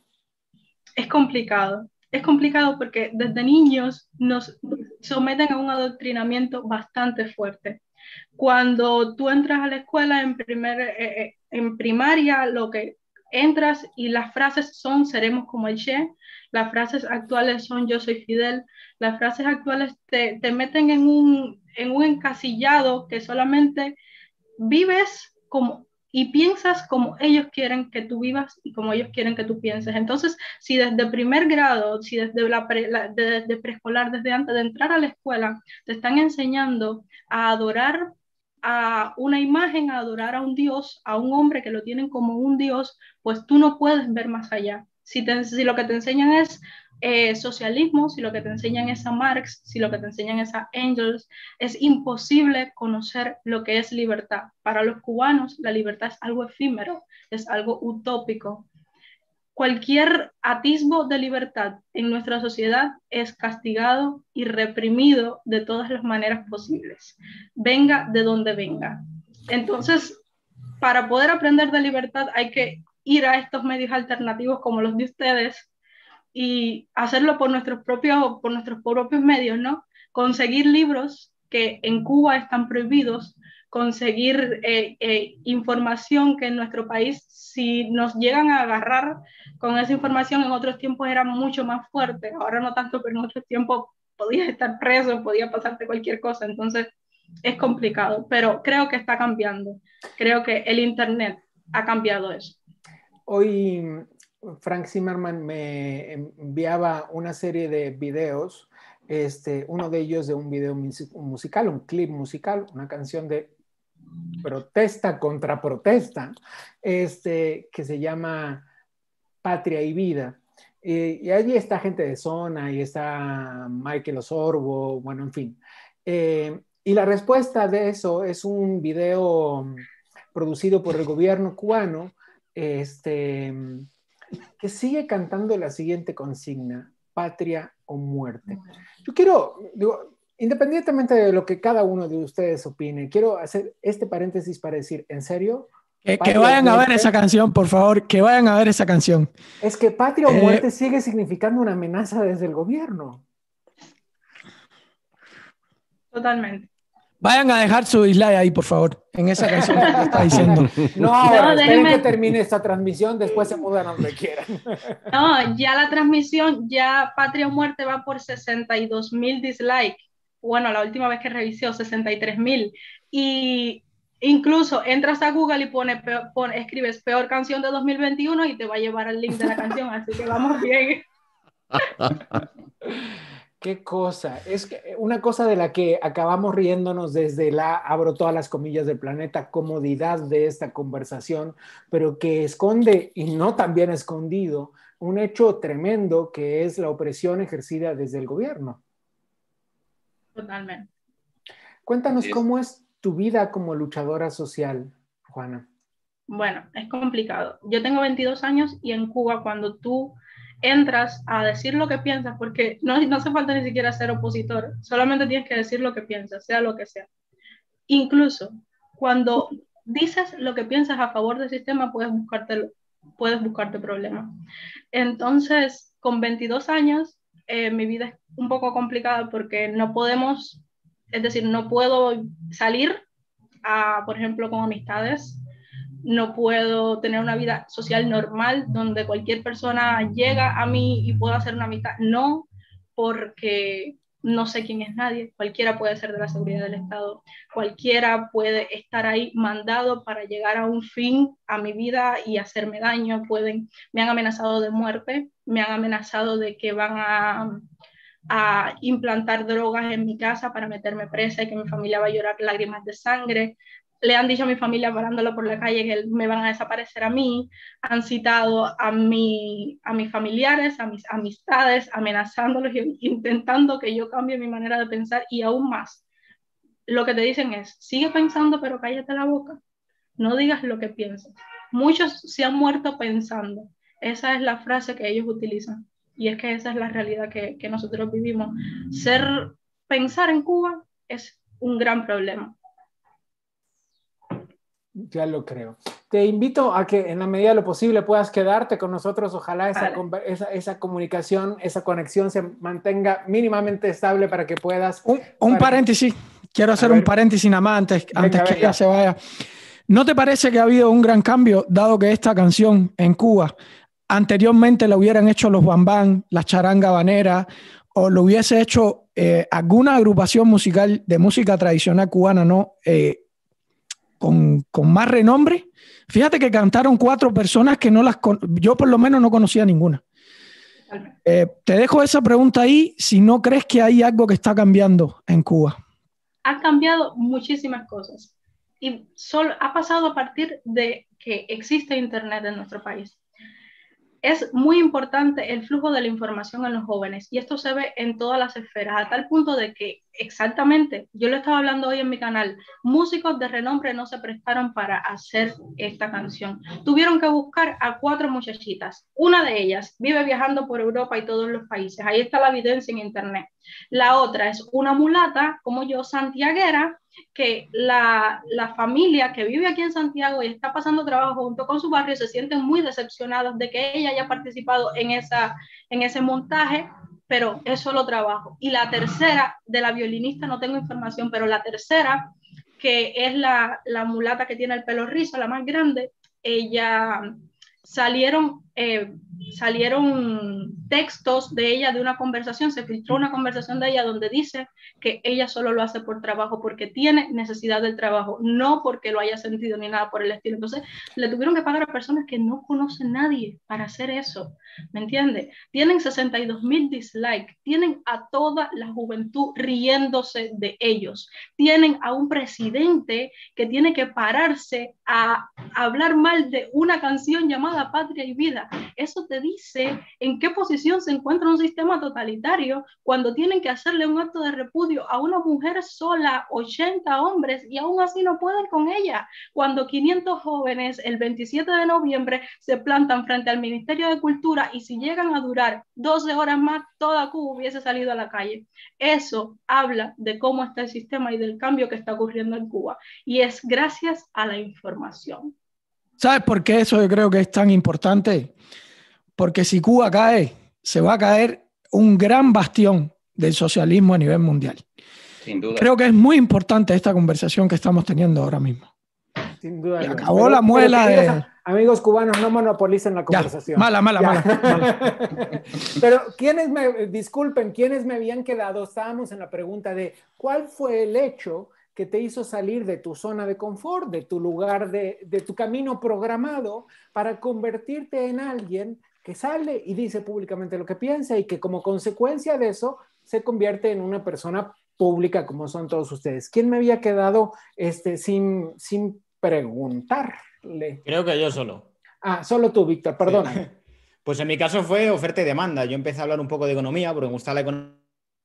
Es complicado. Es complicado porque desde niños nos someten a un adoctrinamiento bastante fuerte. Cuando tú entras a la escuela en primaria, lo que entras y las frases son seremos como el Che, las frases actuales son yo soy Fidel, las frases actuales te meten en un encasillado que solamente vives como y piensas como ellos quieren que tú vivas y como ellos quieren que tú pienses. Entonces, si desde primer grado, si desde preescolar, desde antes de entrar a la escuela, te están enseñando a adorar a una imagen, a adorar a un Dios, a un hombre que lo tienen como un Dios, pues tú no puedes ver más allá. Si lo que te enseñan es socialismo, si lo que te enseñan es a Marx, si lo que te enseñan es a Engels, es imposible conocer lo que es libertad. Para los cubanos, la libertad es algo efímero, es algo utópico. Cualquier atisbo de libertad en nuestra sociedad es castigado y reprimido de todas las maneras posibles, venga de donde venga. Entonces, para poder aprender de libertad hay que ir a estos medios alternativos como los de ustedes y hacerlo por nuestros propios medios, ¿no? Conseguir libros que en Cuba están prohibidos, conseguir información que en nuestro país, si nos llegan a agarrar con esa información, en otros tiempos era mucho más fuerte, ahora no tanto, pero en otros tiempos podías estar preso, podía pasarte cualquier cosa, entonces es complicado, pero creo que está cambiando, creo que el Internet ha cambiado eso. Hoy Frank Zimmerman me enviaba una serie de videos, uno de ellos de un video musical, un clip musical, una canción de protesta contra protesta, que se llama Patria y Vida. Y allí está gente de Zona, y está Michael Osorbo, bueno, en fin. Y la respuesta de eso es un video producido por el gobierno cubano, que sigue cantando la siguiente consigna: patria o muerte. Yo quiero, independientemente de lo que cada uno de ustedes opine, quiero hacer este paréntesis para decir, ¿en serio? Que vayan a ver esa canción, por favor, que vayan a ver esa canción. Es que patria o muerte sigue significando una amenaza desde el gobierno. Totalmente. Vayan a dejar su dislike ahí, por favor, en esa canción que está diciendo. No, ahora, esperen que termine esta transmisión, después se mudan a donde quieran. No, ya la transmisión, ya Patria o Muerte va por 62,000 dislikes. Bueno, la última vez que revisé, 63,000. Y incluso entras a Google y escribes peor canción de 2021 y te va a llevar al link de la canción, así que vamos bien. Qué cosa, es que una cosa de la que acabamos riéndonos desde abro todas las comillas del planeta, comodidad de esta conversación, pero que esconde, y no tan bien escondido, un hecho tremendo que es la opresión ejercida desde el gobierno. Totalmente. Cuéntanos cómo es tu vida como luchadora social, Juana. Bueno, es complicado. Yo tengo 22 años y en Cuba, cuando tú entras a decir lo que piensas, porque no hace falta ni siquiera ser opositor, solamente tienes que decir lo que piensas, sea lo que sea. Incluso cuando dices lo que piensas a favor del sistema, puedes buscarte problemas. Entonces, con 22 años, mi vida es un poco complicada porque no podemos, es decir, no puedo salir por ejemplo, con amistades. No puedo tener una vida social normal donde cualquier persona llega a mí y puedo hacer una amistad. No, porque no sé quién es nadie, cualquiera puede ser de la seguridad del Estado, cualquiera puede estar ahí mandado para llegar a un fin a mi vida y hacerme daño, me han amenazado de muerte, me han amenazado de que van a implantar drogas en mi casa para meterme presa y que mi familia va a llorar lágrimas de sangre. Le han dicho a mi familia parándolo por la calle que me van a desaparecer a mí, han citado a mis familiares, a mis amistades, amenazándolos e intentando que yo cambie mi manera de pensar y aún más. Lo que te dicen es, sigue pensando pero cállate la boca, no digas lo que piensas. Muchos se han muerto pensando, esa es la frase que ellos utilizan y es que esa es la realidad que nosotros vivimos. Pensar en Cuba es un gran problema. Ya lo creo. Te invito a que en la medida de lo posible puedas quedarte con nosotros. Ojalá esa comunicación, esa conexión se mantenga mínimamente estable para que puedas... Un paréntesis. Quiero hacer un paréntesis nada más antes que ella se vaya. ¿No te parece que ha habido un gran cambio, dado que esta canción en Cuba anteriormente la hubieran hecho los bambán, la charanga habanera, o lo hubiese hecho alguna agrupación musical de música tradicional cubana, ¿no? Con más renombre? Fíjate que cantaron 4 personas que yo por lo menos no conocía ninguna. Te dejo esa pregunta ahí, si no crees que hay algo que está cambiando en Cuba. Ha cambiado muchísimas cosas y solo ha pasado a partir de que existe Internet en nuestro país. Es muy importante el flujo de la información en los jóvenes y esto se ve en todas las esferas, a tal punto de que exactamente, yo lo estaba hablando hoy en mi canal, músicos de renombre no se prestaron para hacer esta canción. Tuvieron que buscar a 4 muchachitas. Una de ellas vive viajando por Europa y todos los países. Ahí está la evidencia en internet. La otra es una mulata, como yo, santiaguera, que la familia que vive aquí en Santiago y está pasando trabajo junto con su barrio se sienten muy decepcionados de que ella haya participado en ese montaje, pero es solo trabajo. Y la tercera, de la violinista no tengo información, pero la tercera, que es la mulata que tiene el pelo rizo, la más grande, ella salieron textos de ella de una conversación, se filtró una conversación de ella donde dice que ella solo lo hace por trabajo, porque tiene necesidad del trabajo, no porque lo haya sentido ni nada por el estilo. Entonces le tuvieron que pagar a personas que no conocen a nadie para hacer eso, ¿me entiendes? Tienen 62,000 dislikes, tienen a toda la juventud riéndose de ellos, tienen a un presidente que tiene que pararse a hablar mal de una canción llamada Patria y Vida. Eso te dice en qué posición se encuentra un sistema totalitario cuando tienen que hacerle un acto de repudio a una mujer sola, 80 hombres, y aún así no pueden con ella. Cuando 500 jóvenes el 27 de noviembre se plantan frente al Ministerio de Cultura y si llegan a durar 12 horas más, toda Cuba hubiese salido a la calle. Eso habla de cómo está el sistema y del cambio que está ocurriendo en Cuba. Y es gracias a la información. ¿Sabes por qué eso yo creo que es tan importante? Porque si Cuba cae, se va a caer un gran bastión del socialismo a nivel mundial. Sin duda. Creo que es muy importante esta conversación que estamos teniendo ahora mismo. Sin duda. Acabó la muela de... Amigos cubanos, no monopolicen la conversación. Ya, mala. Pero disculpen, ¿quiénes me habían quedado? Estábamos en la pregunta de ¿cuál fue el hecho que te hizo salir de tu zona de confort, de tu lugar, de tu camino programado para convertirte en alguien que sale y dice públicamente lo que piensa y que como consecuencia de eso se convierte en una persona pública como son todos ustedes? ¿Quién me había quedado sin preguntarle? Creo que yo solo. Solo tú, Víctor, perdona. Sí. Pues en mi caso fue oferta y demanda. Yo empecé a hablar un poco de economía porque me gusta la economía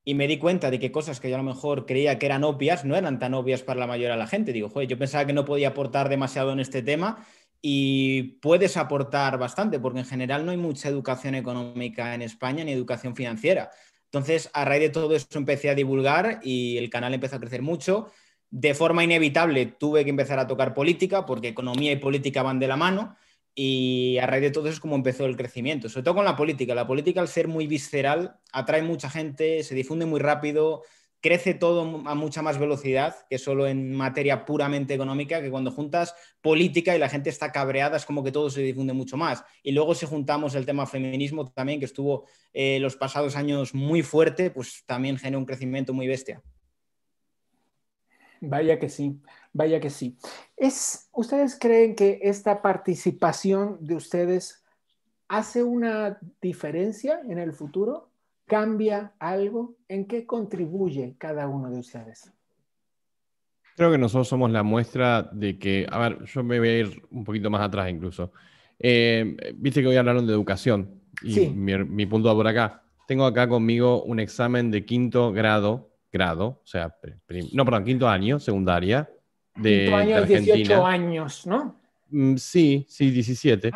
y me di cuenta de que cosas que yo a lo mejor creía que eran obvias no eran tan obvias para la mayoría de la gente. Digo, joder, yo pensaba que no podía aportar demasiado en este tema y puedes aportar bastante porque en general no hay mucha educación económica en España ni educación financiera. Entonces, a raíz de todo eso empecé a divulgar y el canal empezó a crecer mucho. De forma inevitable tuve que empezar a tocar política porque economía y política van de la mano y a raíz de todo eso es como empezó el crecimiento, sobre todo con la política. La política, al ser muy visceral, atrae mucha gente, se difunde muy rápido, crece todo a mucha más velocidad que solo en materia puramente económica, que cuando juntas política y la gente está cabreada es como que todo se difunde mucho más. Y luego si juntamos el tema feminismo también, que estuvo los pasados años muy fuerte, pues también genera un crecimiento muy bestia. Vaya que sí, vaya que sí. ¿Ustedes creen que esta participación de ustedes hace una diferencia en el futuro? ¿Cambia algo? ¿En qué contribuye cada uno de ustedes? Creo que nosotros somos la muestra de que, a ver, yo me voy a ir un poquito más atrás incluso. Viste que hoy hablaron de educación y sí. mi punto va por acá. Tengo acá conmigo un examen de quinto grado, o sea, quinto año, secundaria, quinto año de Argentina. 18 años, ¿no? Sí, 17.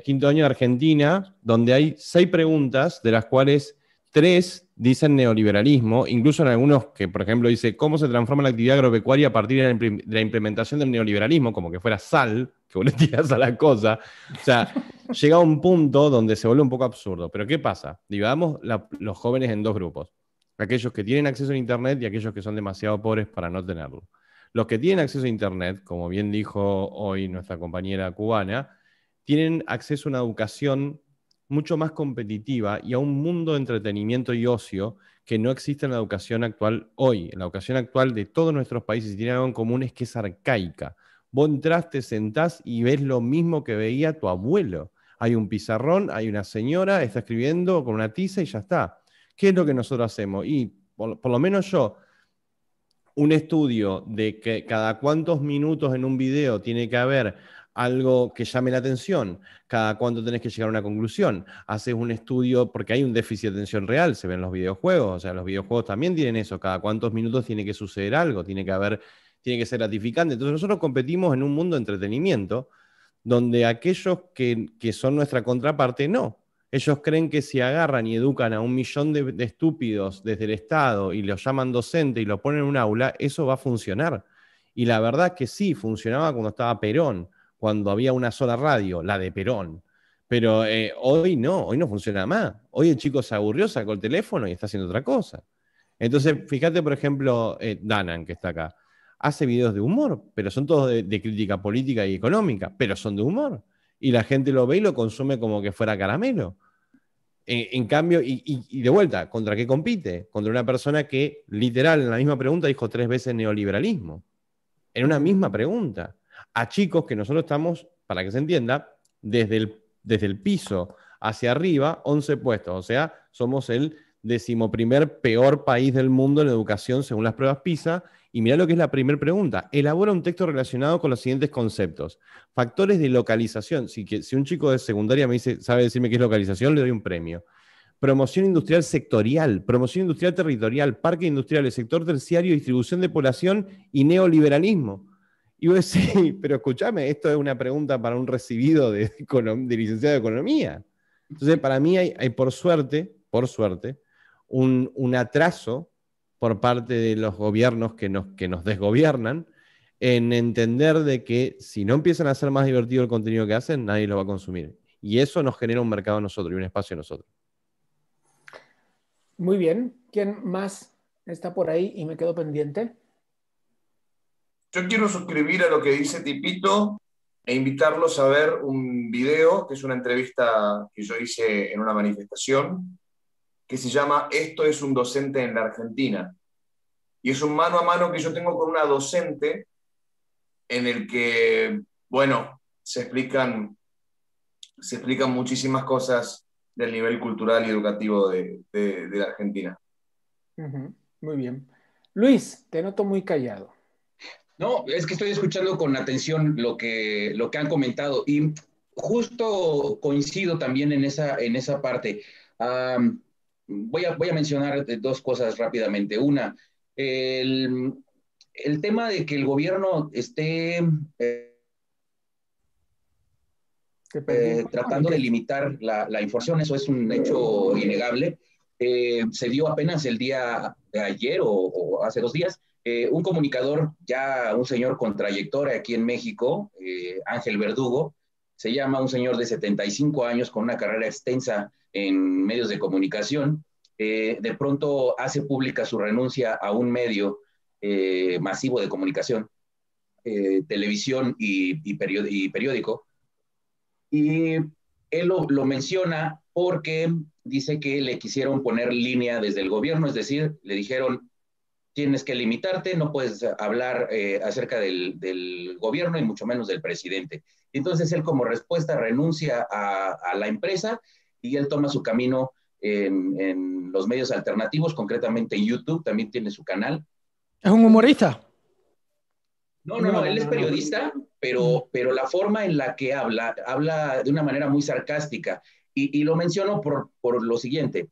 Quinto año de Argentina, donde hay 6 preguntas, de las cuales 3 dicen neoliberalismo, incluso en algunos que, por ejemplo, dice cómo se transforma la actividad agropecuaria a partir de la implementación del neoliberalismo, como que fuera sal, que vos le tirás a la cosa. O sea, llega a un punto donde se vuelve un poco absurdo. Pero ¿qué pasa? Dividamos los jóvenes en 2 grupos. Aquellos que tienen acceso a Internet y aquellos que son demasiado pobres para no tenerlo. Los que tienen acceso a Internet, como bien dijo hoy nuestra compañera cubana, tienen acceso a una educación mucho más competitiva y a un mundo de entretenimiento y ocio que no existe en la educación actual hoy. En la educación actual de todos nuestros países, y tiene algo en común, es que es arcaica. Vos entrás, te sentás y ves lo mismo que veía tu abuelo. Hay un pizarrón, hay una señora, está escribiendo con una tiza y ya está. ¿Qué es lo que nosotros hacemos? Y por lo menos yo, un estudio de que cada cuántos minutos en un video tiene que haber algo que llame la atención, cada cuánto tenés que llegar a una conclusión, haces un estudio, porque hay un déficit de atención real, se ven los videojuegos, o sea, los videojuegos también tienen eso, cada cuántos minutos tiene que suceder algo, tiene que ser gratificante. Entonces nosotros competimos en un mundo de entretenimiento donde aquellos que son nuestra contraparte, no. Ellos creen que si agarran y educan a 1 millón de estúpidos desde el Estado y los llaman docente y lo ponen en un aula, eso va a funcionar. Y la verdad es que sí, funcionaba cuando estaba Perón, cuando había una sola radio, la de Perón. Pero hoy no funciona más. Hoy el chico se aburrió, sacó el teléfono y está haciendo otra cosa. Entonces, fíjate, por ejemplo, Danan, que está acá. Hace videos de humor, pero son todos de crítica política y económica, pero son de humor. Y la gente lo ve y lo consume como que fuera caramelo. En cambio, y de vuelta, ¿contra qué compite? Contra una persona que, literal, en la misma pregunta dijo 3 veces neoliberalismo. En una misma pregunta. A chicos que nosotros estamos, para que se entienda, desde el piso hacia arriba, 11 puestos. O sea, somos el 11º peor país del mundo en educación según las pruebas PISA. Y mirá lo que es la primera pregunta. Elabora un texto relacionado con los siguientes conceptos. Factores de localización. Si un chico de secundaria me dice, sabe decirme qué es localización, le doy un premio. Promoción industrial sectorial, promoción industrial territorial, parques industriales, sector terciario, distribución de población y neoliberalismo. Y vos decís, pero escúchame, esto es una pregunta para un recibido de licenciado de Economía. Entonces, para mí hay por suerte, un atraso por parte de los gobiernos que nos desgobiernan en entender de que si no empiezan a hacer más divertido el contenido que hacen, nadie lo va a consumir. Y eso nos genera un mercado a nosotros y un espacio a nosotros. Muy bien. ¿Quién más está por ahí y me quedo pendiente? Yo quiero suscribir a lo que dice Tipito e invitarlos a ver un video, que es una entrevista que yo hice en una manifestación, que se llama Esto es un docente en la Argentina. Y es un mano a mano que yo tengo con una docente en el que, bueno, se explican muchísimas cosas del nivel cultural y educativo de la Argentina. Muy bien. Luis, te noto muy callado. No, es que estoy escuchando con atención lo que han comentado y justo coincido también en esa parte. Voy a mencionar 2 cosas rápidamente. Una, el tema de que el gobierno esté tratando de limitar la información, eso es un hecho innegable. Se dio apenas el día de ayer o hace 2 días, un comunicador, ya un señor con trayectoria aquí en México, Ángel Verdugo, se llama un señor de 75 años con una carrera extensa en medios de comunicación, de pronto hace pública su renuncia a un medio masivo de comunicación, televisión y periódico, y él lo menciona porque dice que le quisieron poner línea desde el gobierno, es decir, le dijeron, tienes que limitarte, no puedes hablar acerca del gobierno y mucho menos del presidente. Entonces él como respuesta renuncia a la empresa y él toma su camino en los medios alternativos, concretamente en YouTube, también tiene su canal. ¿Es un humorista? No, él es periodista, pero la forma en la que habla de una manera muy sarcástica. Y lo menciono por lo siguiente,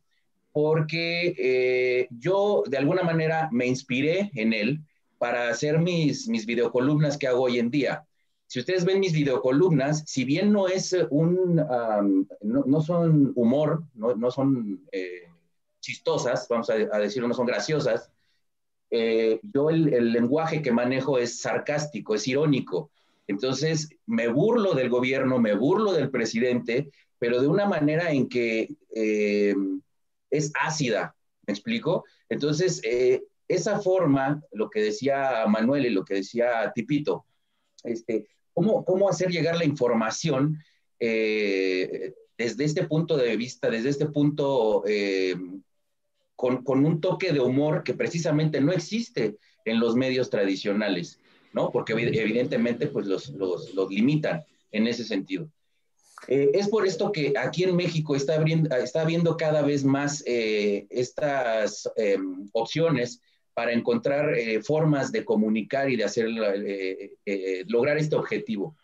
porque yo de alguna manera me inspiré en él para hacer mis videocolumnas que hago hoy en día. Si ustedes ven mis videocolumnas, si bien no es no son humor, no son chistosas, vamos a decirlo, no son graciosas, yo el lenguaje que manejo es sarcástico, es irónico. Entonces me burlo del gobierno, me burlo del presidente, pero de una manera en que es ácida, ¿me explico? Entonces, esa forma, lo que decía Manuel y lo que decía Tipito, cómo hacer llegar la información desde este punto de vista, desde este punto con un toque de humor que precisamente no existe en los medios tradicionales, ¿no? Porque evidentemente pues los limitan en ese sentido. Es por esto que aquí en México está habiendo cada vez más estas opciones para encontrar formas de comunicar y de hacer, lograr este objetivo.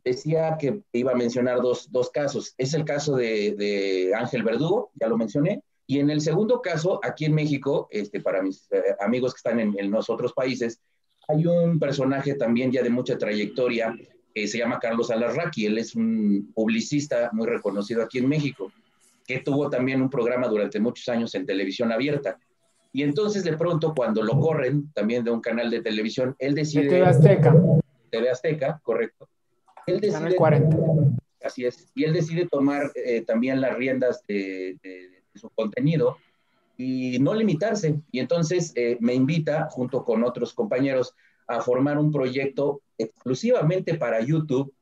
Decía que iba a mencionar dos casos. Es el caso de Ángel Verdugo, ya lo mencioné, y en el segundo caso, aquí en México, para mis amigos que están en los otros países, hay un personaje también ya de mucha trayectoria que se llama Carlos Alarraqui. Él es un publicista muy reconocido aquí en México, que tuvo también un programa durante muchos años en televisión abierta. Y entonces de pronto cuando lo corren también de un canal de televisión, él decide... De TV Azteca. TV Azteca, correcto. Él decide, Canal 40. Así es. Y él decide tomar también las riendas de su contenido y no limitarse. Y entonces me invita, junto con otros compañeros, a formar un proyecto exclusivamente para YouTube,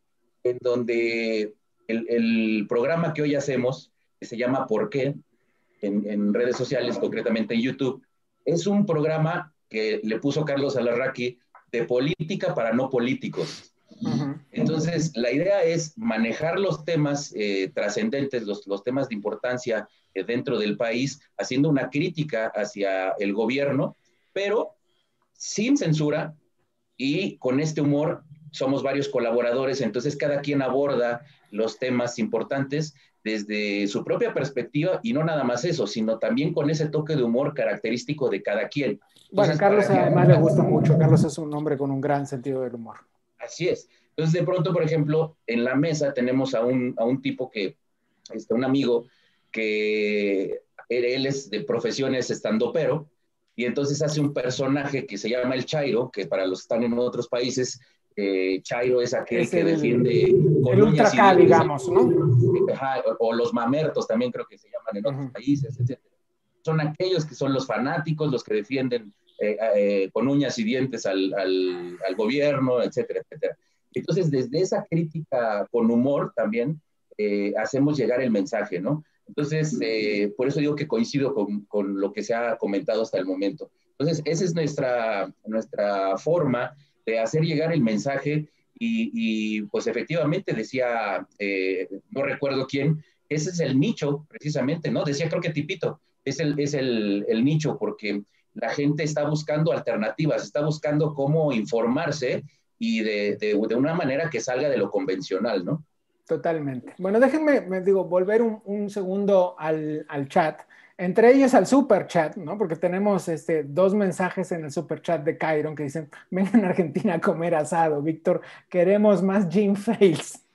en donde el programa que hoy hacemos, que se llama ¿Por qué?, en redes sociales, concretamente en YouTube, es un programa que le puso Carlos Alarraqui de política para no políticos. Entonces, la idea es manejar los temas trascendentes, los temas de importancia dentro del país, haciendo una crítica hacia el gobierno, pero sin censura y con este humor. Somos varios colaboradores, entonces cada quien aborda los temas importantes desde su propia perspectiva, y no nada más eso, sino también con ese toque de humor característico de cada quien. Bueno, Entonces, a Carlos además le gusta mucho. Carlos es un hombre con un gran sentido del humor. Así es. Entonces, de pronto, por ejemplo, en la mesa tenemos a un tipo que, un amigo, que él es de profesiones estandopero, y entonces hace un personaje que se llama el Chairo, que para los que están en otros países, Chairo es aquel que defiende... El ultra acá, digamos, ¿no? O los mamertos también creo que se llaman en otros países, etc. Son aquellos que son los fanáticos, los que defienden con uñas y dientes al gobierno, etcétera, etcétera. Entonces, desde esa crítica con humor también hacemos llegar el mensaje, ¿no? Entonces, por eso digo que coincido con lo que se ha comentado hasta el momento. Entonces, esa es nuestra forma de hacer llegar el mensaje y pues efectivamente decía, no recuerdo quién, ese es el nicho precisamente, ¿no? Decía, creo que Tipito, es el nicho, porque la gente está buscando alternativas, está buscando cómo informarse y de una manera que salga de lo convencional, ¿no? Totalmente. Bueno, déjenme, volver un segundo al chat, entre ellos al super chat, ¿no? Porque tenemos dos mensajes en el super chat de Kyron que dicen: vengan a Argentina a comer asado, Víctor, queremos más gym fails.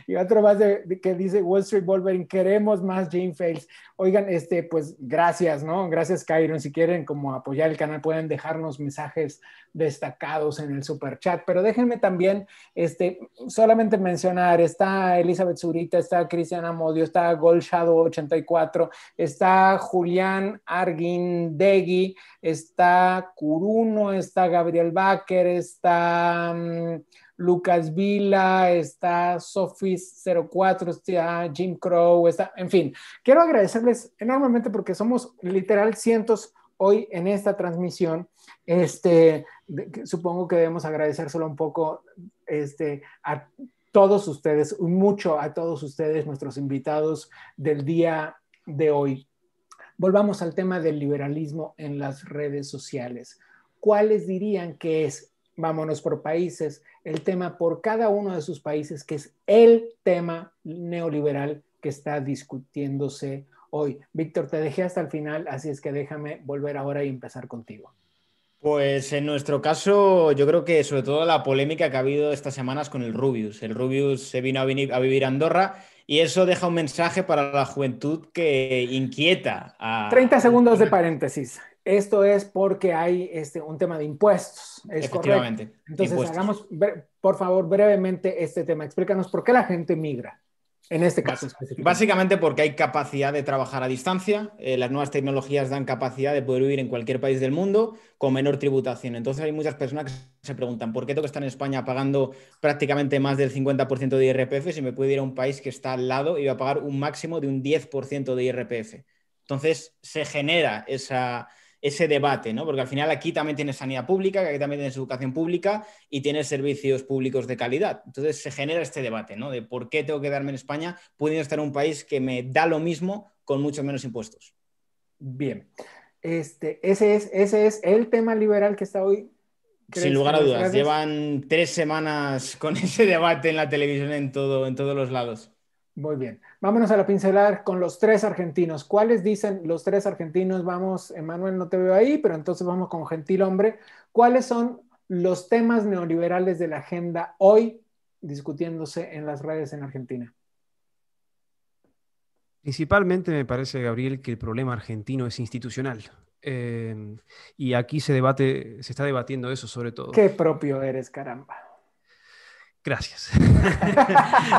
Y otro más que dice Wall Street Wolverine, queremos más Jane Fails. Oigan, pues gracias, ¿no? Gracias, Kyron. Si quieren como apoyar el canal, pueden dejarnos mensajes destacados en el super chat. Pero déjenme también solamente mencionar, está Elizabeth Zurita, está Cristian Amodio, está Gold Shadow 84, está Julián Arguindegui, está Curuno, está Gabriel Baker, está Lucas Vila, está Sofis04, está Jim Crow, en fin. Quiero agradecerles enormemente porque somos literal cientos hoy en esta transmisión. Supongo que debemos agradecérselo un poco a todos ustedes, mucho a todos ustedes, nuestros invitados del día de hoy. Volvamos al tema del liberalismo en las redes sociales. ¿Cuáles dirían que es, vámonos por países, el tema por cada uno de sus países, que es el tema neoliberal que está discutiéndose hoy? Víctor, te dejé hasta el final, así es que déjame volver ahora y empezar contigo. Pues en nuestro caso, yo creo que sobre todo la polémica que ha habido estas semanas con el Rubius. El Rubius se vino a vivir a Andorra y eso deja un mensaje para la juventud que inquieta a... 30 segundos de paréntesis. Esto es porque hay un tema de impuestos. Es efectivamente. Correcto. Entonces, impuestos. hagamos, por favor, brevemente este tema. Explícanos por qué la gente migra. En este caso específicamente. Básicamente porque hay capacidad de trabajar a distancia, las nuevas tecnologías dan capacidad de poder vivir en cualquier país del mundo con menor tributación. Entonces hay muchas personas que se preguntan ¿por qué tengo que estar en España pagando prácticamente más del 50% de IRPF si me puedo ir a un país que está al lado y va a pagar un máximo de un 10% de IRPF? Entonces se genera ese debate, ¿no? Porque al final aquí también tienes sanidad pública, aquí también tienes educación pública y tienes servicios públicos de calidad. Entonces se genera este debate, ¿no? De por qué tengo que quedarme en España pudiendo estar en un país que me da lo mismo con muchos menos impuestos. Bien. Ese es el tema liberal que está hoy. Sin lugar a dudas. Llevan 3 semanas con ese debate en la televisión en todos los lados. Muy bien. Vámonos a la pincelada con los 3 argentinos. ¿Cuáles dicen los 3 argentinos? Vamos, Emanuel, no te veo ahí, pero entonces vamos con Gentilhombre. ¿Cuáles son los temas neoliberales de la agenda hoy discutiéndose en las redes en Argentina? Principalmente me parece, Gabriel, que el problema argentino es institucional. Y aquí se está debatiendo eso sobre todo. Qué propio eres, caramba. Gracias.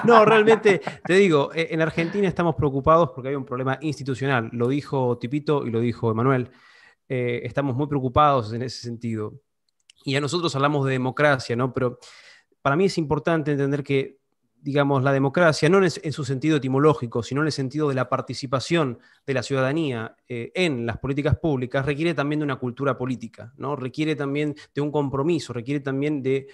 No, realmente, te digo, en Argentina estamos preocupados porque hay un problema institucional. Lo dijo Tipito y lo dijo Emanuel. Estamos muy preocupados en ese sentido. Y a nosotros hablamos de democracia, ¿no? Pero para mí es importante entender que, digamos, la democracia, no en su sentido etimológico, sino en el sentido de la participación de la ciudadanía en las políticas públicas, requiere también de una cultura política, ¿no? Requiere también de un compromiso, requiere también de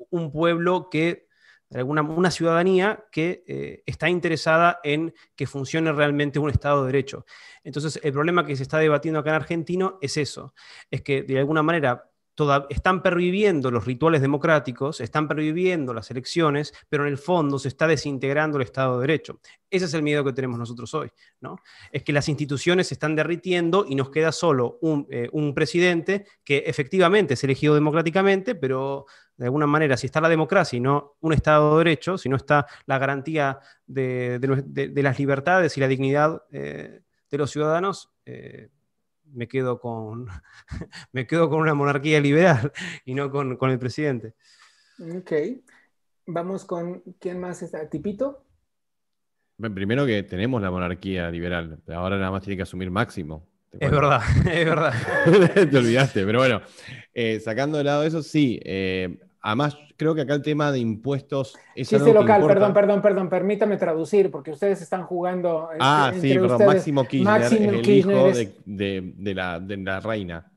un pueblo que, una ciudadanía que está interesada en que funcione realmente un Estado de Derecho. Entonces, el problema que se está debatiendo acá en Argentina es eso, es que de alguna manera están perviviendo los rituales democráticos, están perviviendo las elecciones, pero en el fondo se está desintegrando el Estado de Derecho. Ese es el miedo que tenemos nosotros hoy, ¿no? Es que las instituciones se están derritiendo y nos queda solo un presidente que efectivamente es elegido democráticamente, pero de alguna manera, si está la democracia y no un Estado de Derecho, si no está la garantía de las libertades y la dignidad de los ciudadanos, me quedo con una monarquía liberal y no con el presidente. Ok. Vamos con, ¿quién más está? ¿Tipito? Primero que tenemos la monarquía liberal, ahora nada más tiene que asumir Máximo. Es verdad, es verdad. Te olvidaste, pero bueno, sacando de lado eso, sí. Además, creo que acá el tema de impuestos es chiste local, perdón, permítame traducir, porque ustedes están jugando. Sí, perdón, ustedes. Máximo Kirchner es el hijo de la reina.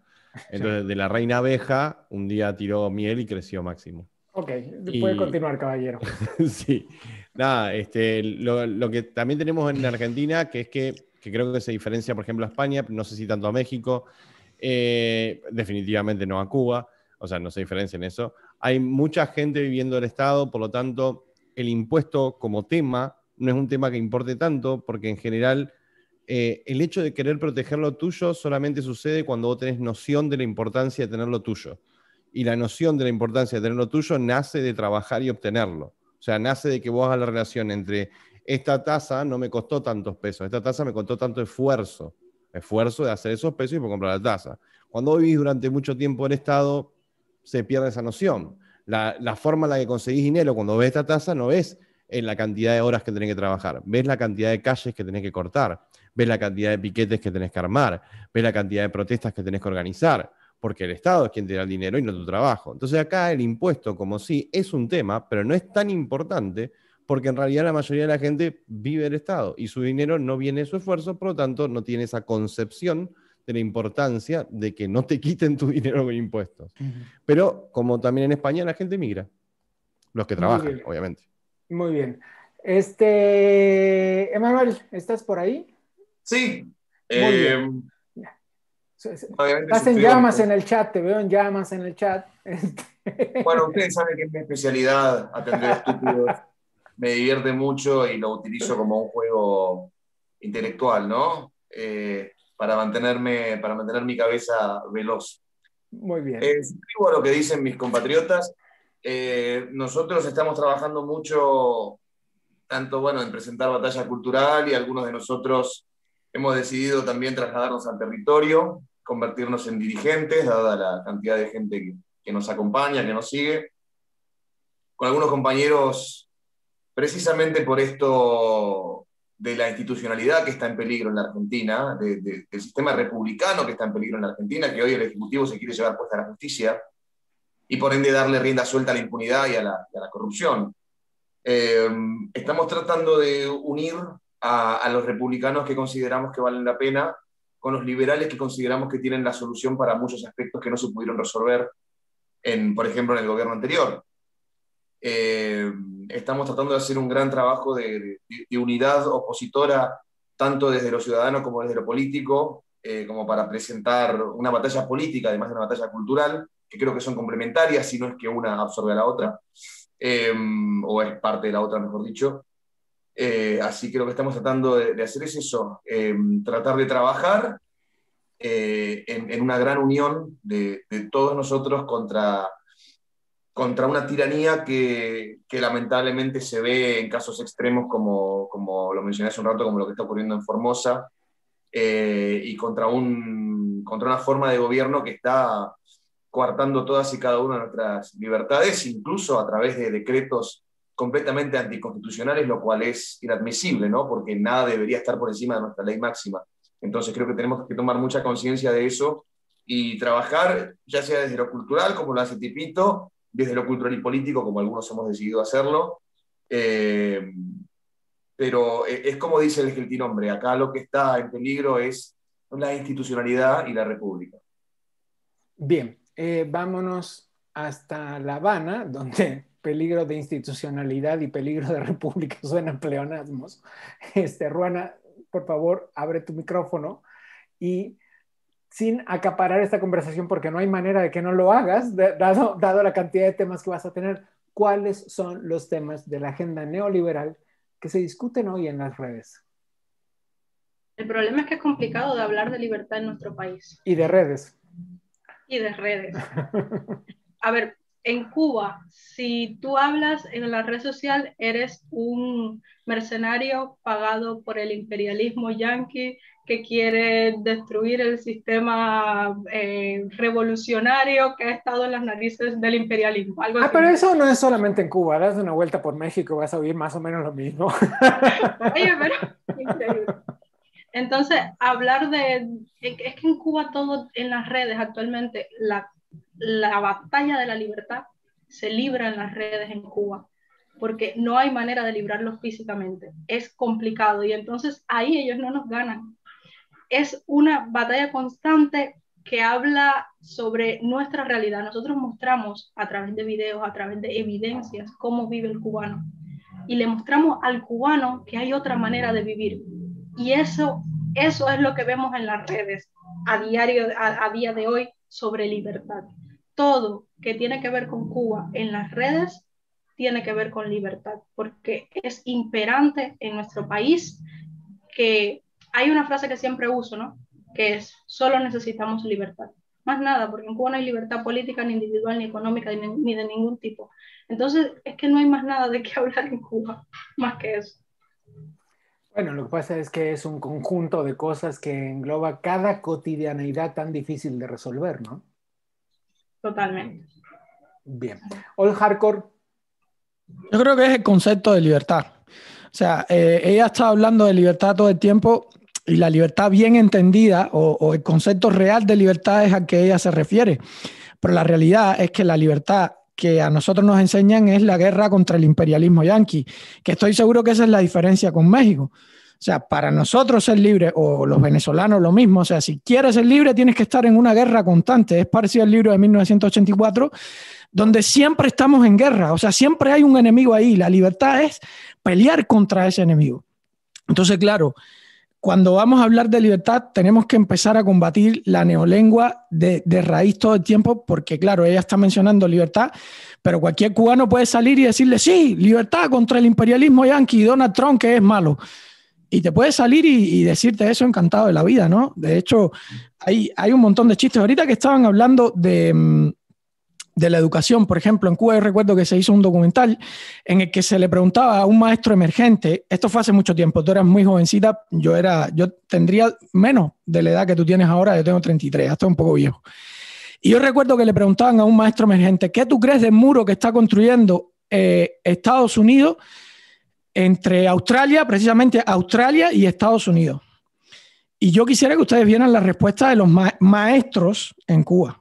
Entonces, de la reina abeja, un día tiró miel y creció Máximo. Ok, puede continuar, caballero. Sí, nada, lo que también tenemos en Argentina, que es que creo que se diferencia, por ejemplo, a España, no sé si tanto a México, definitivamente no a Cuba, o sea, no se diferencia en eso. Hay mucha gente viviendo el Estado, por lo tanto, el impuesto como tema no es un tema que importe tanto, porque en general el hecho de querer proteger lo tuyo solamente sucede cuando vos tenés noción de la importancia de tener lo tuyo. Y la noción de la importancia de tener lo tuyo nace de trabajar y obtenerlo. O sea, nace de que vos hagas la relación entre esta tasa no me costó tantos pesos, esta tasa me costó tanto esfuerzo de hacer esos pesos y por comprar la tasa. Cuando vivís durante mucho tiempo en Estado, se pierde esa noción. La forma en la que conseguís dinero cuando ves esta tasa no ves en la cantidad de horas que tenés que trabajar, ves la cantidad de calles que tenés que cortar, ves la cantidad de piquetes que tenés que armar, ves la cantidad de protestas que tenés que organizar, porque el Estado es quien te da el dinero y no tu trabajo. Entonces acá el impuesto, como sí, es un tema, pero no es tan importante, porque en realidad la mayoría de la gente vive del Estado y su dinero no viene de su esfuerzo, por lo tanto no tiene esa concepción de la importancia de que no te quiten tu dinero con impuestos. Pero como también en España la gente migra, los que trabajan, obviamente. Muy bien. Emanuel, ¿estás por ahí? Sí. Muy bien. Estás en llamas en el chat, te veo en llamas en el chat. Bueno, ustedes saben que es mi especialidad atender estúpidos. Me divierte mucho y lo utilizo como un juego intelectual, ¿no? Para mantener mi cabeza veloz. Muy bien. Suscribo a lo que dicen mis compatriotas. Nosotros estamos trabajando mucho, tanto bueno, en presentar batalla cultural, y algunos de nosotros hemos decidido también trasladarnos al territorio, convertirnos en dirigentes, dada la cantidad de gente que nos acompaña, que nos sigue. Con algunos compañeros, precisamente por esto de la institucionalidad que está en peligro en la Argentina, del sistema republicano que está en peligro en la Argentina, que hoy el Ejecutivo se quiere llevar puesta a la justicia, y por ende darle rienda suelta a la impunidad y a la corrupción. Estamos tratando de unir a los republicanos que consideramos que valen la pena con los liberales que consideramos que tienen la solución para muchos aspectos que no se pudieron resolver, por ejemplo, en el gobierno anterior. Estamos tratando de hacer un gran trabajo de unidad opositora, tanto desde lo ciudadano como desde lo político, como para presentar una batalla política, además de una batalla cultural, que creo que son complementarias, si no es que una absorbe a la otra, o es parte de la otra, mejor dicho. Así que lo que estamos tratando de hacer es eso, tratar de trabajar en una gran unión de todos nosotros contra una tiranía que lamentablemente se ve en casos extremos, como lo mencioné hace un rato, como lo que está ocurriendo en Formosa, y contra una forma de gobierno que está coartando todas y cada una de nuestras libertades, incluso a través de decretos completamente anticonstitucionales, lo cual es inadmisible, ¿no? Porque nada debería estar por encima de nuestra ley máxima. Entonces creo que tenemos que tomar mucha conciencia de eso y trabajar, ya sea desde lo cultural, como lo hace Tipito, desde lo cultural y político, como algunos hemos decidido hacerlo. Pero es como dice el gentilhombre, acá lo que está en peligro es la institucionalidad y la república. Bien, vámonos hasta La Habana, donde peligro de institucionalidad y peligro de república suenan pleonasmos. Ruana, por favor, abre tu micrófono y, sin acaparar esta conversación, porque no hay manera de que no lo hagas, dado la cantidad de temas que vas a tener, ¿cuáles son los temas de la agenda neoliberal que se discuten hoy en las redes? El problema es que es complicado de hablar de libertad en nuestro país. Y de redes. Y de redes. A ver, en Cuba, si tú hablas en la red social, eres un mercenario pagado por el imperialismo yanqui que quiere destruir el sistema revolucionario que ha estado en las narices del imperialismo. Algo pero eso no es solamente en Cuba. Das una vuelta por México, vas a oír más o menos lo mismo. Oye, pero increíble. Entonces, hablar es que en Cuba todo en las redes actualmente, la batalla de la libertad se libra en las redes en Cuba, porque no hay manera de librarlo físicamente, es complicado y entonces ahí ellos no nos ganan. Es una batalla constante que habla sobre nuestra realidad. Nosotros mostramos a través de videos, a través de evidencias, cómo vive el cubano y le mostramos al cubano que hay otra manera de vivir. Y eso es lo que vemos en las redes a día de hoy sobre libertad. Todo que tiene que ver con Cuba en las redes tiene que ver con libertad, porque es imperante en nuestro país que hay una frase que siempre uso, ¿no? Que es, solo necesitamos libertad. más nada, porque en Cuba no hay libertad política, ni individual, ni económica, ni de ningún tipo. Entonces, es que no hay más nada de qué hablar en Cuba, más que eso. Bueno, lo que pasa es que es un conjunto de cosas que engloba cada cotidianeidad tan difícil de resolver, ¿no? Totalmente. Bien. All Hardcore. Yo creo que es el concepto de libertad. O sea, ella está hablando de libertad todo el tiempo y la libertad bien entendida o el concepto real de libertad es al que ella se refiere. Pero la realidad es que la libertad que a nosotros nos enseñan es la guerra contra el imperialismo yanqui, que estoy seguro que esa es la diferencia con México. O sea, para nosotros ser libres, o los venezolanos lo mismo, o sea, si quieres ser libre tienes que estar en una guerra constante. Es parecido al libro de 1984, donde siempre estamos en guerra, o sea, siempre hay un enemigo ahí. La libertad es pelear contra ese enemigo. Entonces, claro, cuando vamos a hablar de libertad, tenemos que empezar a combatir la neolengua de raíz todo el tiempo, porque claro, ella está mencionando libertad, pero cualquier cubano puede salir y decirle, sí, libertad contra el imperialismo yanqui y Donald Trump, que es malo. Y te puede salir y decirte eso encantado de la vida, ¿no? De hecho, hay un montón de chistes. Ahorita que estaban hablando de la educación, por ejemplo, en Cuba yo recuerdo que se hizo un documental en el que se le preguntaba a un maestro emergente, esto fue hace mucho tiempo, tú eras muy jovencita, yo tendría menos de la edad que tú tienes ahora, yo tengo 33, ya estoy un poco viejo. Y yo recuerdo que le preguntaban a un maestro emergente, ¿qué tú crees del muro que está construyendo Estados Unidos entre Australia, precisamente Australia y Estados Unidos? Y yo quisiera que ustedes vieran la respuesta de los maestros en Cuba.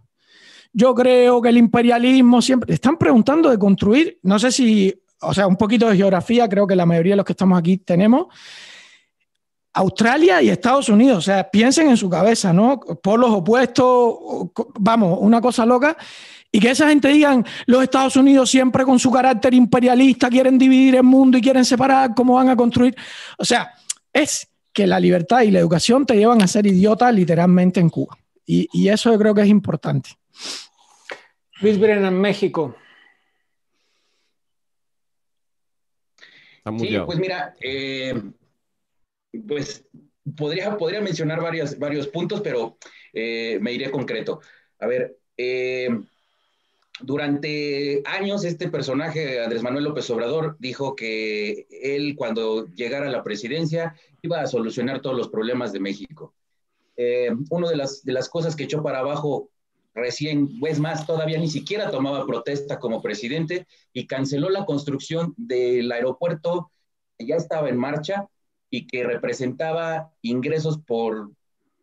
Yo creo que el imperialismo siempre... Están preguntando de construir, no sé si, o sea, un poquito de geografía, creo que la mayoría de los que estamos aquí tenemos. Australia y Estados Unidos, o sea, piensen en su cabeza, ¿no? Polos opuestos, vamos, una cosa loca. Y que esa gente digan, los Estados Unidos siempre con su carácter imperialista quieren dividir el mundo y quieren separar, ¿cómo van a construir? O sea, es que la libertad y la educación te llevan a ser idiota literalmente en Cuba. Y eso yo creo que es importante. Luis Brennan, México. Sí, pues mira, pues podría mencionar varios puntos, pero me iré concreto. A ver, durante años este personaje, Andrés Manuel López Obrador, dijo que él cuando llegara a la presidencia iba a solucionar todos los problemas de México. Una de las cosas que echó para abajo recién, es más, todavía ni siquiera tomaba protesta como presidente y canceló la construcción del aeropuerto que ya estaba en marcha y que representaba ingresos por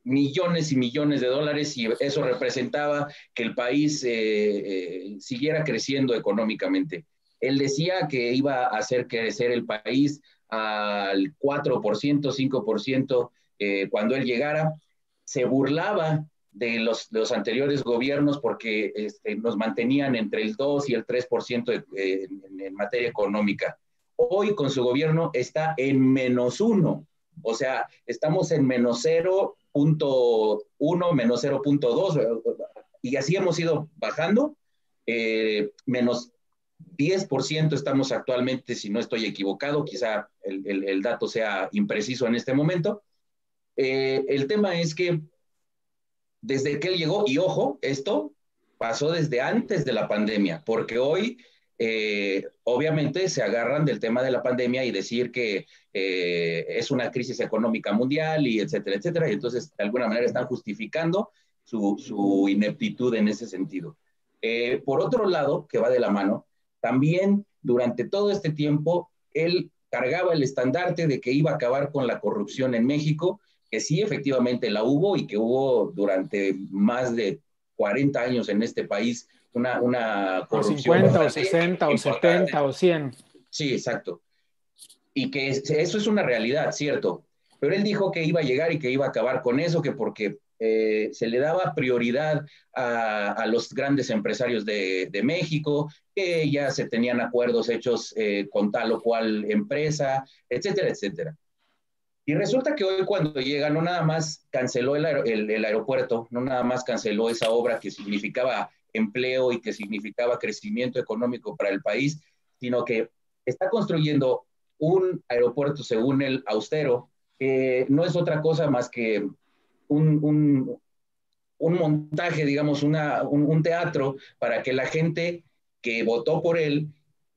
millones y millones de dólares, y eso representaba que el país siguiera creciendo económicamente. Él decía que iba a hacer crecer el país al 4%, 5% cuando él llegara. Se burlaba de los anteriores gobiernos porque nos mantenían entre el 2 y el 3% en materia económica. Hoy con su gobierno está en -1, o sea, estamos en -0.1, menos 0.2, y así hemos ido bajando, menos 10% estamos actualmente, si no estoy equivocado, quizá el dato sea impreciso en este momento. El tema es que desde que él llegó, y ojo, esto pasó desde antes de la pandemia, porque hoy obviamente se agarran del tema de la pandemia y decir que es una crisis económica mundial y etcétera, etcétera, y entonces de alguna manera están justificando su ineptitud en ese sentido. Por otro lado, que va de la mano, también durante todo este tiempo él cargaba el estandarte de que iba a acabar con la corrupción en México, que sí, efectivamente la hubo y que hubo durante más de 40 años en este país una corrupción. 50 o 60 o 70 o 100. Sí, exacto. Y que eso es una realidad, cierto. Pero él dijo que iba a llegar y que iba a acabar con eso, que porque se le daba prioridad a los grandes empresarios de México, que ya se tenían acuerdos hechos con tal o cual empresa, etcétera, etcétera. Y resulta que hoy cuando llega no nada más canceló el aeropuerto, no nada más canceló esa obra que significaba empleo y que significaba crecimiento económico para el país, sino que está construyendo un aeropuerto, según él, austero, no es otra cosa más que un montaje, digamos, un teatro para que la gente que votó por él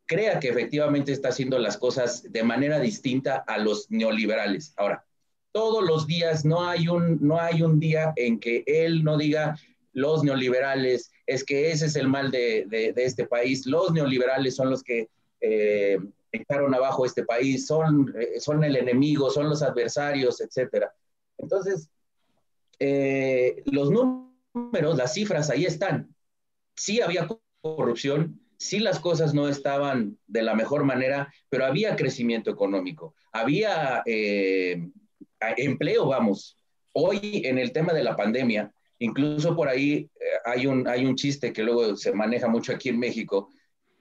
crea que efectivamente está haciendo las cosas de manera distinta a los neoliberales. Ahora, todos los días no hay un día en que él no diga los neoliberales, es que ese es el mal de este país, los neoliberales son los que echaron abajo este país, son el enemigo, son los adversarios, etcétera. Entonces, los números, las cifras ahí están. Sí había corrupción, sí las cosas no estaban de la mejor manera, pero había crecimiento económico, había empleo, vamos. Hoy en el tema de la pandemia, incluso por ahí hay un chiste que luego se maneja mucho aquí en México,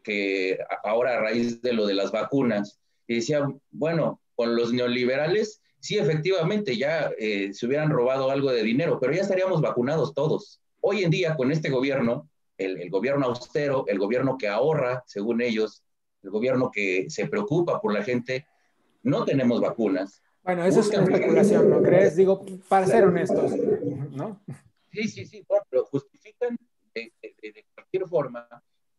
que ahora a raíz de lo de las vacunas, y decía, bueno, con los neoliberales, sí, efectivamente, ya se hubieran robado algo de dinero, pero ya estaríamos vacunados todos. Hoy en día, con este gobierno, el gobierno austero, el gobierno que ahorra, según ellos, el gobierno que se preocupa por la gente, no tenemos vacunas. Bueno, eso es una especulación, ¿no crees? Digo, para ser honestos, ¿no? Sí, bueno, pero justifican de cualquier forma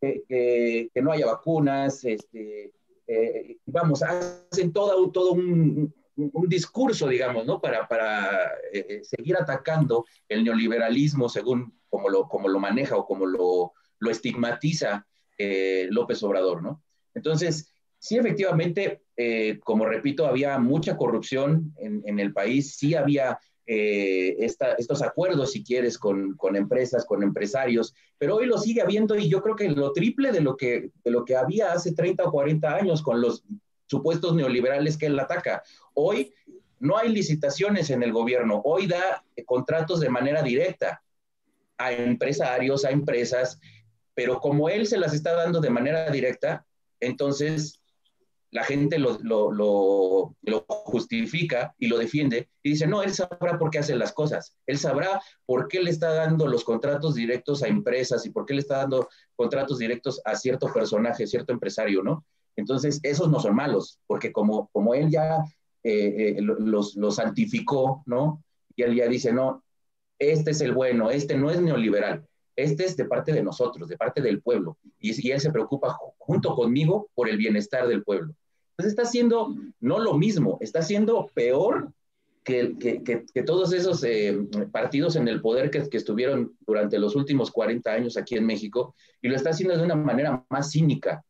que no haya vacunas, vamos, hacen todo un discurso, digamos, ¿no? Para seguir atacando el neoliberalismo según como lo maneja o como lo estigmatiza López Obrador, ¿no? Entonces, sí, efectivamente, como repito, había mucha corrupción en el país, sí había estos acuerdos, si quieres, con empresas, con empresarios, pero hoy lo sigue habiendo y yo creo que lo triple de lo que había hace 30 o 40 años con los supuestos neoliberales que él ataca. Hoy no hay licitaciones en el gobierno, hoy da contratos de manera directa a empresarios, a empresas, pero como él se las está dando de manera directa, entonces la gente lo justifica y lo defiende y dice, no, él sabrá por qué hace las cosas, él sabrá por qué le está dando los contratos directos a empresas y por qué le está dando contratos directos a cierto personaje, cierto empresario, ¿no? Entonces, esos no son malos, porque como él ya los santificó, ¿no? Y él ya dice, no, este es el bueno, este no es neoliberal, este es de parte de nosotros, de parte del pueblo, y él se preocupa junto conmigo por el bienestar del pueblo. Entonces está haciendo no lo mismo, está haciendo peor que todos esos partidos en el poder que estuvieron durante los últimos 40 años aquí en México, y lo está haciendo de una manera más cínica,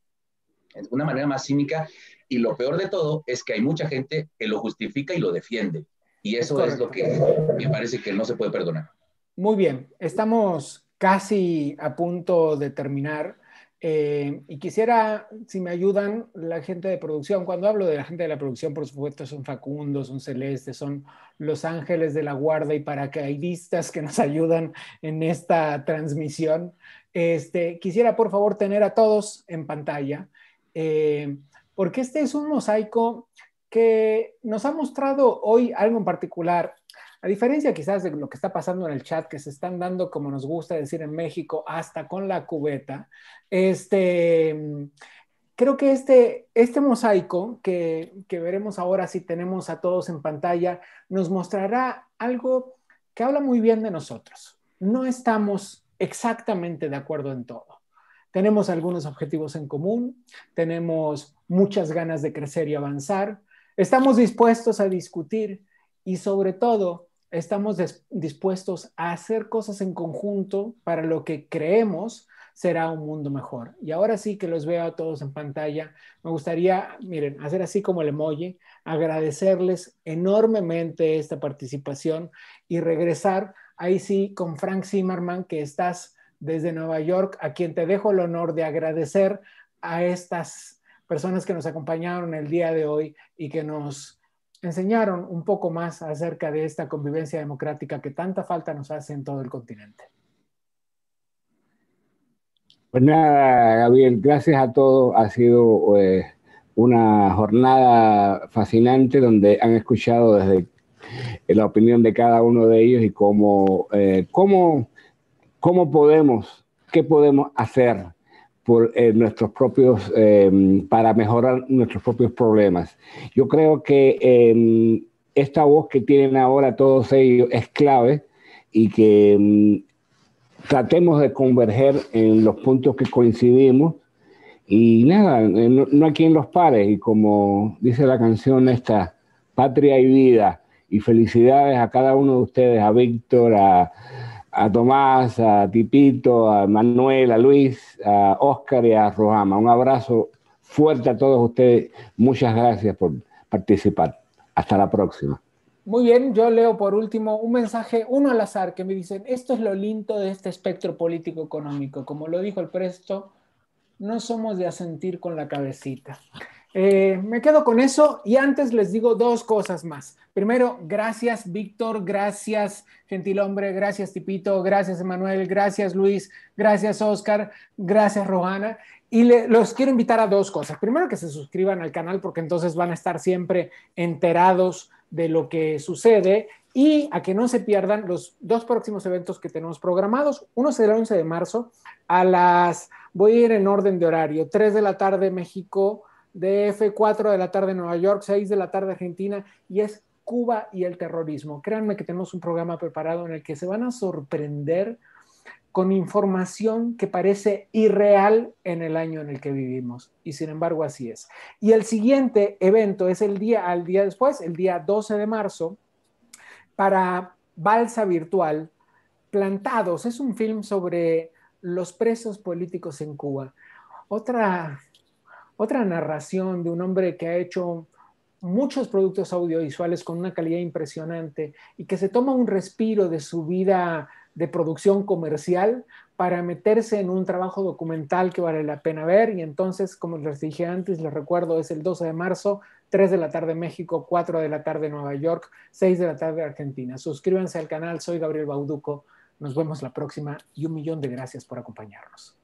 y lo peor de todo es que hay mucha gente que lo justifica y lo defiende, y eso es lo que me parece que no se puede perdonar. Muy bien, estamos casi a punto de terminar y quisiera, si me ayudan, la gente de producción. Cuando hablo de la gente de la producción, por supuesto, son Facundo, son Celeste, son los ángeles de la guarda y paracaidistas que nos ayudan en esta transmisión. Quisiera, por favor, tener a todos en pantalla, porque este es un mosaico que nos ha mostrado hoy algo en particular. A diferencia quizás de lo que está pasando en el chat, que se están dando, como nos gusta decir en México, hasta con la cubeta, creo que este mosaico que veremos ahora, si tenemos a todos en pantalla, nos mostrará algo que habla muy bien de nosotros. No estamos exactamente de acuerdo en todo. Tenemos algunos objetivos en común, tenemos muchas ganas de crecer y avanzar, estamos dispuestos a discutir y sobre todo estamos dispuestos a hacer cosas en conjunto para lo que creemos será un mundo mejor. Y ahora sí que los veo a todos en pantalla. Me gustaría, miren, hacer así como el emoji, agradecerles enormemente esta participación y regresar ahí sí con Frank Zimmerman, que estás desde Nueva York, a quien te dejo el honor de agradecer a estas personas que nos acompañaron el día de hoy y que nos enseñaron un poco más acerca de esta convivencia democrática que tanta falta nos hace en todo el continente. Pues nada, Gabriel, gracias a todos. Ha sido una jornada fascinante donde han escuchado desde la opinión de cada uno de ellos y cómo podemos, qué podemos hacer por nuestros propios, para mejorar nuestros propios problemas. Yo creo que esta voz que tienen ahora todos ellos es clave y que tratemos de converger en los puntos que coincidimos. Y nada, no hay quien los pare. Y como dice la canción esta, patria y vida. Y felicidades a cada uno de ustedes, a Víctor, a Tomás, a Tipito, a Manuel, a Luis, a Óscar y a Rojama. Un abrazo fuerte a todos ustedes. Muchas gracias por participar. Hasta la próxima. Muy bien, yo leo por último un mensaje, uno al azar, que me dicen, esto es lo lindo de este espectro político-económico. Como lo dijo el Presto, no somos de asentir con la cabecita. Me quedo con eso y antes les digo dos cosas más. Primero, gracias Víctor, gracias Gentilhombre, gracias Tipito, gracias Emanuel, gracias Luis, gracias Óscar, gracias Rojana. Y los quiero invitar a dos cosas. Primero, que se suscriban al canal porque entonces van a estar siempre enterados de lo que sucede y a que no se pierdan los dos próximos eventos que tenemos programados. Uno es el 11 de marzo voy a ir en orden de horario, 3 de la tarde México, DF, 4 de la tarde Nueva York, 6 de la tarde Argentina, y es Cuba y el terrorismo. Créanme que tenemos un programa preparado en el que se van a sorprender con información que parece irreal en el año en el que vivimos, y sin embargo así es. Y el siguiente evento es al día después, el día 12 de marzo, para Balsa Virtual, Plantados. Es un film sobre los presos políticos en Cuba. Otra narración de un hombre que ha hecho muchos productos audiovisuales con una calidad impresionante y que se toma un respiro de su vida de producción comercial para meterse en un trabajo documental que vale la pena ver. Y entonces, como les dije antes, les recuerdo, es el 12 de marzo, 3 de la tarde México, 4 de la tarde Nueva York, 6 de la tarde Argentina. Suscríbanse al canal, soy Gabriel Bauduco. Nos vemos la próxima y 1.000.000 de gracias por acompañarnos.